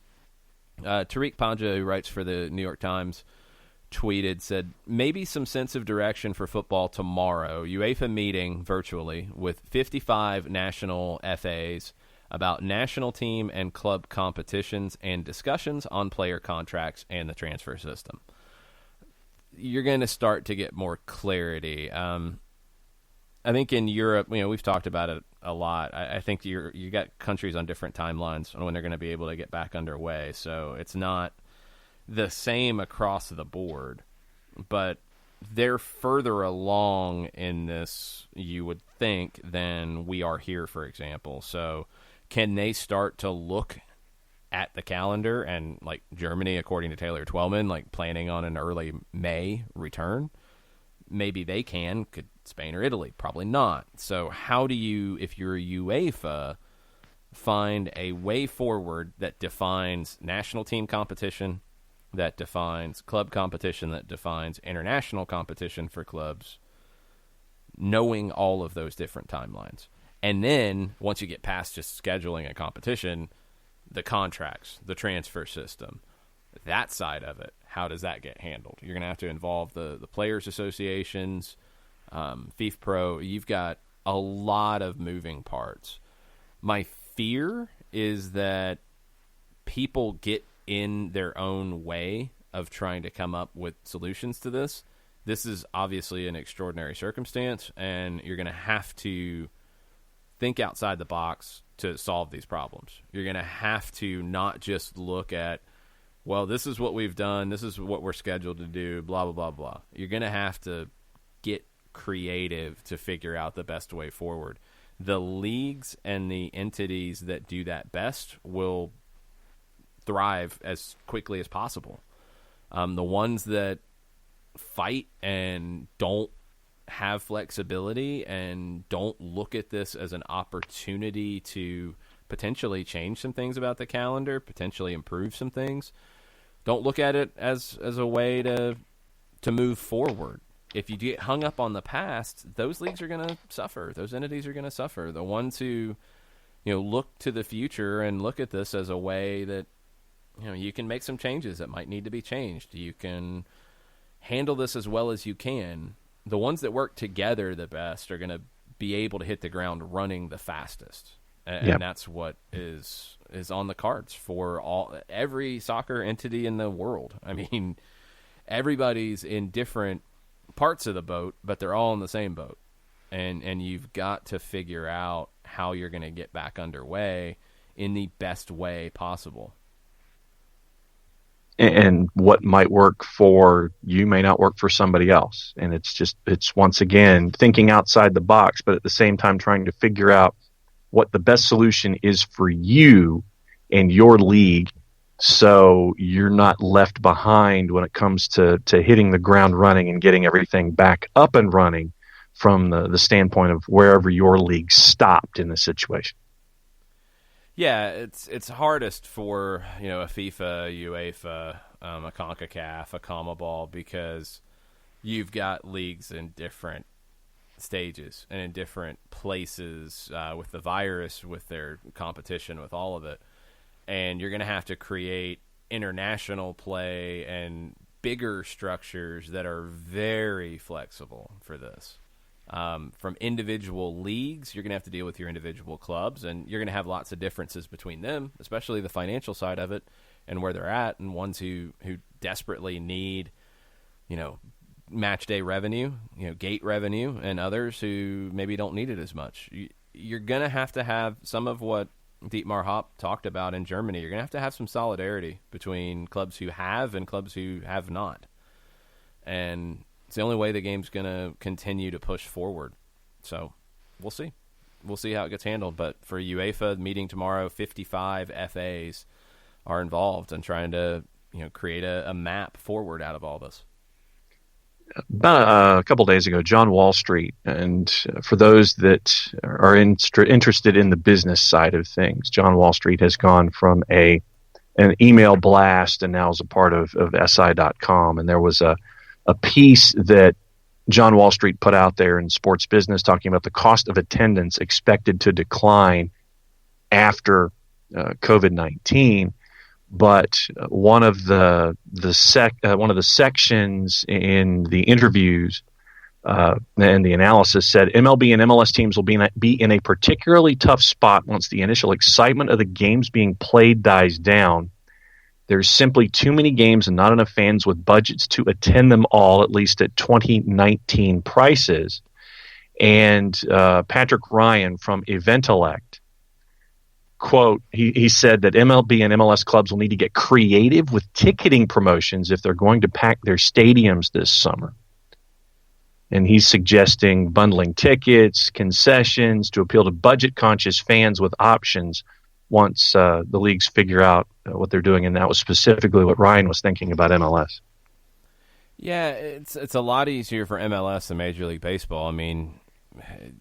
Tariq Panja, who writes for the New York Times, said, maybe some sense of direction for football tomorrow. UEFA meeting virtually with 55 national FAs about national team and club competitions and discussions on player contracts and the transfer system. You're going to start to get more clarity. I think in Europe, we've talked about it a lot. I think you got countries on different timelines on when they're going to be able to get back underway. So it's not the same across the board, but they're further along in this, you would think, than we are here, for example. So can they start to look at the calendar and, like Germany, according to Taylor Twellman, like planning on an early May return? Maybe they can. Could Spain or Italy? Probably not. So how do you, if you're UEFA, find a way forward that defines national team competition, that defines club competition, that defines international competition for clubs, knowing all of those different timelines? And then once you get past just scheduling a competition, the contracts, the transfer system, that side of it, how does that get handled? You're going to have to involve the players' associations, FIFA Pro. You've got a lot of moving parts. My fear is that people get in their own way of trying to come up with solutions to this, this is obviously an extraordinary circumstance, and you're going to have to think outside the box to solve these problems. You're going to have to not just look at, well, this is what we've done, this is what we're scheduled to do, blah, blah, blah, blah. You're going to have to get creative to figure out the best way forward. The leagues and the entities that do that best will thrive as quickly as possible. The ones that fight and don't have flexibility and don't look at this as an opportunity to potentially change some things about the calendar, potentially improve some things, don't look at it as a way to move forward. If you get hung up on the past, those leagues are going to suffer. Those entities are going to suffer. The ones who, look to the future and look at this as a way that, you can make some changes that might need to be changed. You can handle this as well as you can. The ones that work together the best are going to be able to hit the ground running the fastest. And that's what is on the cards for every soccer entity in the world. I mean, everybody's in different parts of the boat, but they're all in the same boat. And you've got to figure out how you're going to get back underway in the best way possible. And what might work for you may not work for somebody else. And it's once again thinking outside the box, but at the same time trying to figure out what the best solution is for you and your league, so you're not left behind when it comes to hitting the ground running and getting everything back up and running from the standpoint of wherever your league stopped in the situation. Yeah, it's hardest for a FIFA, UEFA, a CONCACAF, a CONMEBOL, because you've got leagues in different stages and in different places with the virus, with their competition, with all of it, and you're going to have to create international play and bigger structures that are very flexible for this. From individual leagues, you're going to have to deal with your individual clubs, and you're going to have lots of differences between them, especially the financial side of it and where they're at, and ones who desperately need, match day revenue, gate revenue, and others who maybe don't need it as much. You're going to have some of what Dietmar Hopp talked about in Germany. You're going to have some solidarity between clubs who have and clubs who have not. And it's the only way the game's going to continue to push forward. So we'll see. We'll see how it gets handled. But for UEFA, meeting tomorrow, 55 FAs are involved in trying to create a map forward out of all this. About a couple days ago, John Wall Street, and for those that are interested in the business side of things, John Wall Street has gone from an email blast and now is a part of SI.com. And there was a piece that John Wall Street put out there in Sports Business talking about the cost of attendance expected to decline after COVID-19. But one of the sections in the interviews and the analysis said MLB and MLS teams will be in a particularly tough spot once the initial excitement of the games being played dies down. There's simply too many games and not enough fans with budgets to attend them all, at least at 2019 prices. And Patrick Ryan from Eventellect, quote, he said that MLB and MLS clubs will need to get creative with ticketing promotions if they're going to pack their stadiums this summer. And he's suggesting bundling tickets, concessions to appeal to budget-conscious fans with options once the leagues figure out what they're doing. And that was specifically what Ryan was thinking about MLS. Yeah, it's a lot easier for MLS than Major League Baseball. I mean,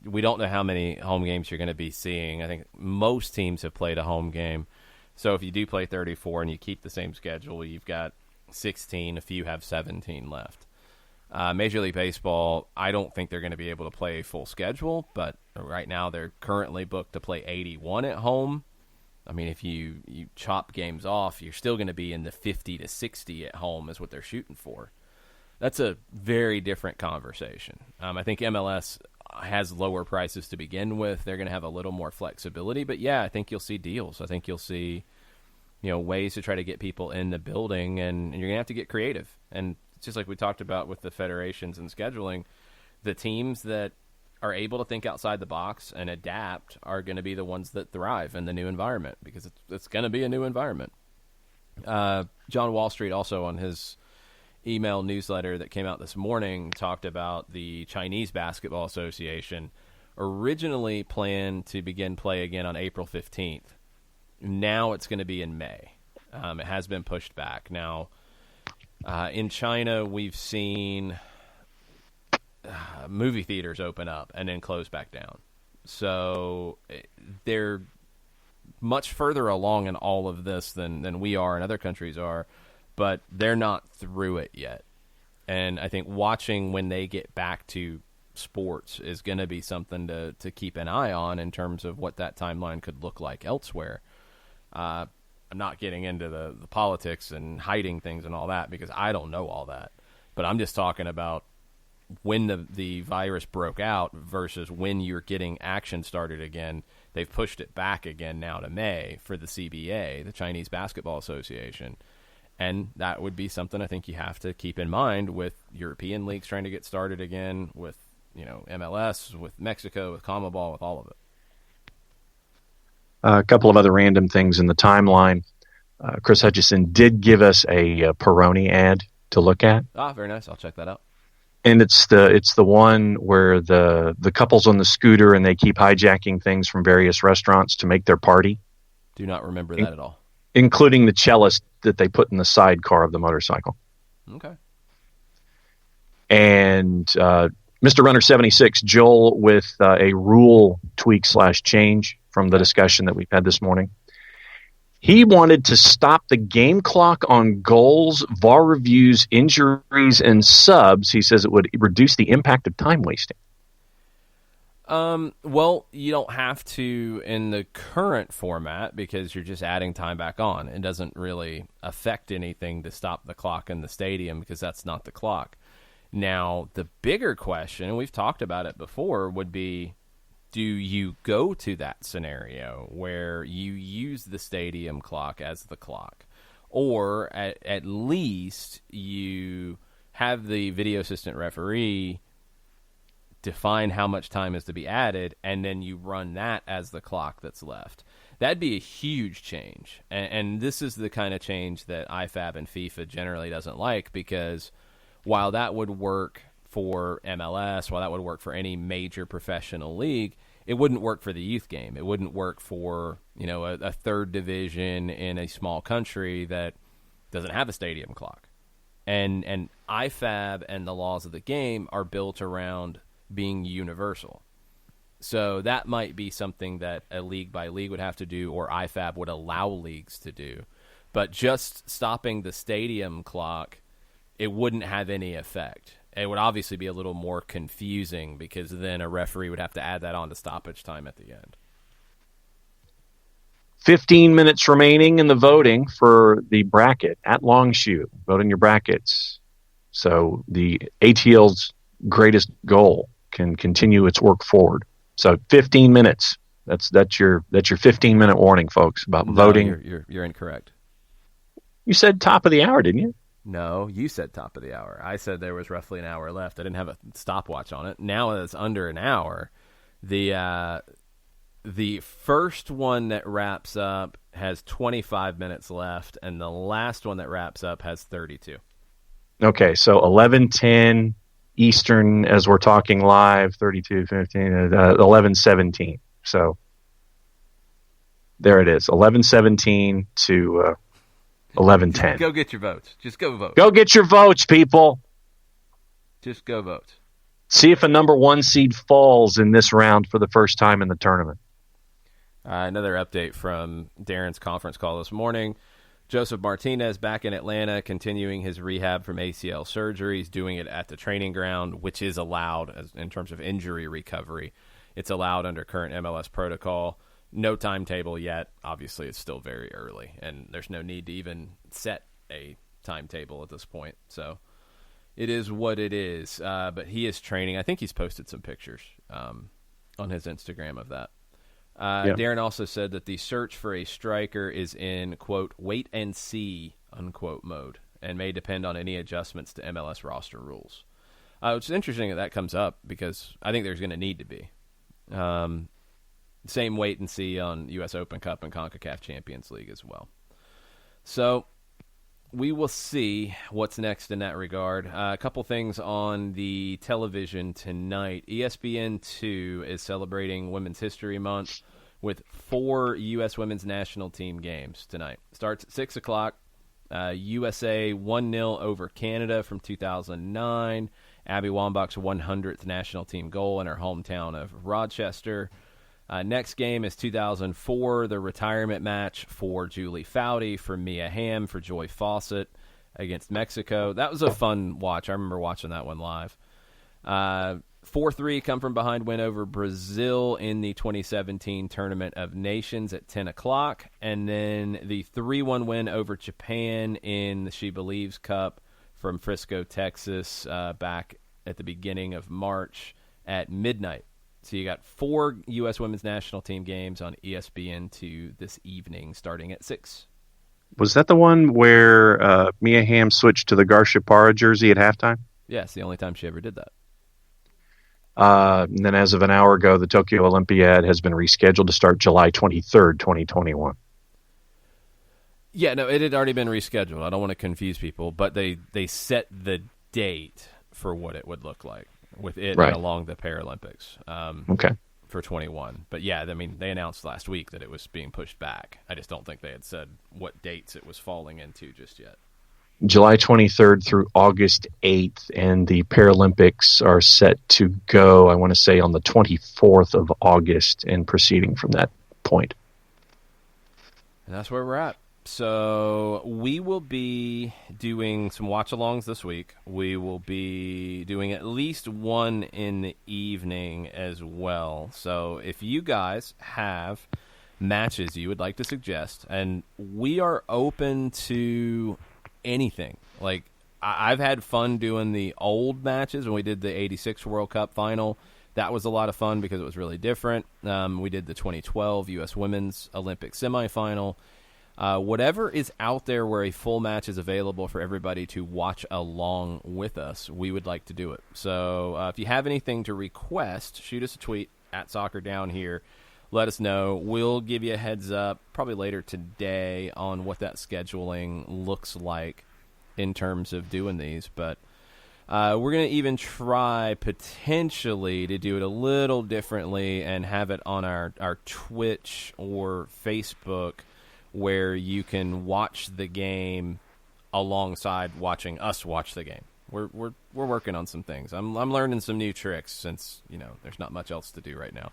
we don't know how many home games you're going to be seeing. I think most teams have played a home game. So if you do play 34 and you keep the same schedule, you've got 16. A few have 17 left. Major League Baseball, I don't think they're going to be able to play a full schedule, but right now they're currently booked to play 81 at home. I mean, if you chop games off, you're still going to be in the 50 to 60 at home is what they're shooting for. That's a very different conversation. I think MLS has lower prices to begin with. They're going to have a little more flexibility. But, yeah, I think you'll see deals. I think you'll see ways to try to get people in the building, and you're going to have to get creative. And just like we talked about with the federations and scheduling, the teams that are able to think outside the box and adapt are going to be the ones that thrive in the new environment, because it's going to be a new environment. John Wall Street also on his email newsletter that came out this morning talked about the Chinese Basketball Association originally planned to begin play again on April 15th. Now it's going to be in May. It has been pushed back. Now, in China, we've seen movie theaters open up and then close back down. So they're much further along in all of this than we are and other countries are, but they're not through it yet. And I think watching when they get back to sports is going to be something to keep an eye on in terms of what that timeline could look like elsewhere. I'm not getting into the politics and hiding things and all that, because I don't know all that. But I'm just talking about when the virus broke out versus when you're getting action started again. They've pushed it back again now to May for the CBA, the Chinese Basketball Association. And that would be something I think you have to keep in mind with European leagues trying to get started again, with MLS, with Mexico, with CONMEBOL, with all of it. A couple of other random things in the timeline. Chris Hutchison did give us a Peroni ad to look at. Very nice. I'll check that out. And it's the one where the couple's on the scooter and they keep hijacking things from various restaurants to make their party. Do not remember that at all. Including the cellist that they put in the sidecar of the motorcycle. Okay. And Mr. Runner 76, Joel, with a rule tweak / change from the discussion that we've had this morning. He wanted to stop the game clock on goals, VAR reviews, injuries, and subs. He says it would reduce the impact of time wasting. Well, you don't have to in the current format, because you're just adding time back on. It doesn't really affect anything to stop the clock in the stadium, because that's not the clock. Now, the bigger question, and we've talked about it before, would be, do you go to that scenario where you use the stadium clock as the clock? Or at least you have the video assistant referee define how much time is to be added, and then you run that as the clock that's left. That'd be a huge change. And this is the kind of change that IFAB and FIFA generally doesn't like, because while that would work for MLS, while that would work for any major professional league, it wouldn't work for the youth game. It wouldn't work for, a third division in a small country that doesn't have a stadium clock. And IFAB and the laws of the game are built around being universal. So that might be something that a league by league would have to do, or IFAB would allow leagues to do. But just stopping the stadium clock, it wouldn't have any effect. It would obviously be a little more confusing, because then a referee would have to add that on to stoppage time at the end. 15 minutes remaining in the voting for the bracket at Longshoe. Vote in your brackets. So the ATL's greatest goal can continue its work forward. So 15 minutes. That's your 15-minute warning, folks, about voting. You're incorrect. You said top of the hour, didn't you? No, you said top of the hour. I said there was roughly an hour left. I didn't have a stopwatch on it. Now it's under an hour. The first one that wraps up has 25 minutes left, and the last one that wraps up has 32. Okay, so 11:10 Eastern as we're talking live, 32:15, 11:17. So there it is, 11:17 to 11:10. Go get your votes. Just go vote. Go get your votes, people. Just go vote. See if a number 1 seed falls in this round for the first time in the tournament. Another update from Darren's conference call this morning. Joseph Martinez back in Atlanta, continuing his rehab from ACL surgeries, doing it at the training ground, which is allowed in terms of injury recovery. It's allowed under current MLS protocol. No timetable yet. Obviously, it's still very early, and there's no need to even set a timetable at this point. So it is what it is. But he is training. I think he's posted some pictures on his Instagram of that. Yep. Darren also said that the search for a striker is in, quote, wait and see, unquote, mode. and may depend on any adjustments to MLS roster rules. Which is interesting that comes up because I think there's going to need to be. Same wait and see on U.S. Open Cup and CONCACAF Champions League as well. So we will see what's next in that regard. A couple things on the television tonight. ESPN2 is celebrating Women's History Month with 4 U.S. Women's National Team games tonight. Starts at 6 o'clock. USA 1-0 over Canada from 2009. Abby Wambach's 100th national team goal in her hometown of Rochester. Next game is 2004, the retirement match for Julie Foudy, for Mia Hamm, for Joy Fawcett against Mexico. That was a fun watch. I remember watching that one live. 4-3 come from behind win over Brazil in the 2017 Tournament of Nations at 10 o'clock. And then the 3-1 win over Japan in the She Believes Cup from Frisco, Texas, back at the beginning of March at midnight. So you got 4 U.S. Women's National Team games on ESPN2 this evening, starting at 6. Was that the one where Mia Hamm switched to the Garcia jersey at halftime? Yeah, it's the only time she ever did that. And then as of an hour ago, the Tokyo Olympiad has been rescheduled to start July 23rd, 2021. Yeah, no, it had already been rescheduled. I don't want to confuse people, but they set the date for what it would look like with it right along the Paralympics for 21. But yeah, I mean, they announced last week that it was being pushed back. I just don't think they had said what dates it was falling into just yet. July 23rd through August 8th, and the Paralympics are set to go, I want to say, on the 24th of August and proceeding from that point. And that's where we're at. So we will be doing some watch-alongs this week. We will be doing at least one in the evening as well. So if you guys have matches you would like to suggest, and we are open to anything. Like, I've had fun doing the old matches when we did the 86 World Cup final. That was a lot of fun because it was really different. We did the 2012 U.S. Women's Olympic semifinal. Whatever is out there where a full match is available for everybody to watch along with us, we would like to do it. So if you have anything to request, shoot us a tweet at @SoccerDownHere. Let us know. We'll give you a heads up probably later today on what that scheduling looks like in terms of doing these. But we're going to even try potentially to do it a little differently and have it on our Twitch or Facebook, where you can watch the game alongside watching us watch the game. We're working on some things. I'm learning some new tricks since, there's not much else to do right now.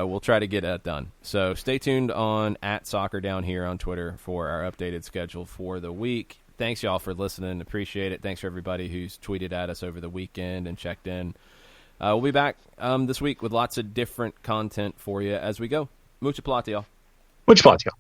We'll try to get that done. So stay tuned on @SoccerDownHere on Twitter for our updated schedule for the week. Thanks, y'all, for listening. Appreciate it. Thanks for everybody who's tweeted at us over the weekend and checked in. We'll be back this week with lots of different content for you as we go. Mucha plata, y'all. Mucha plata, y'all.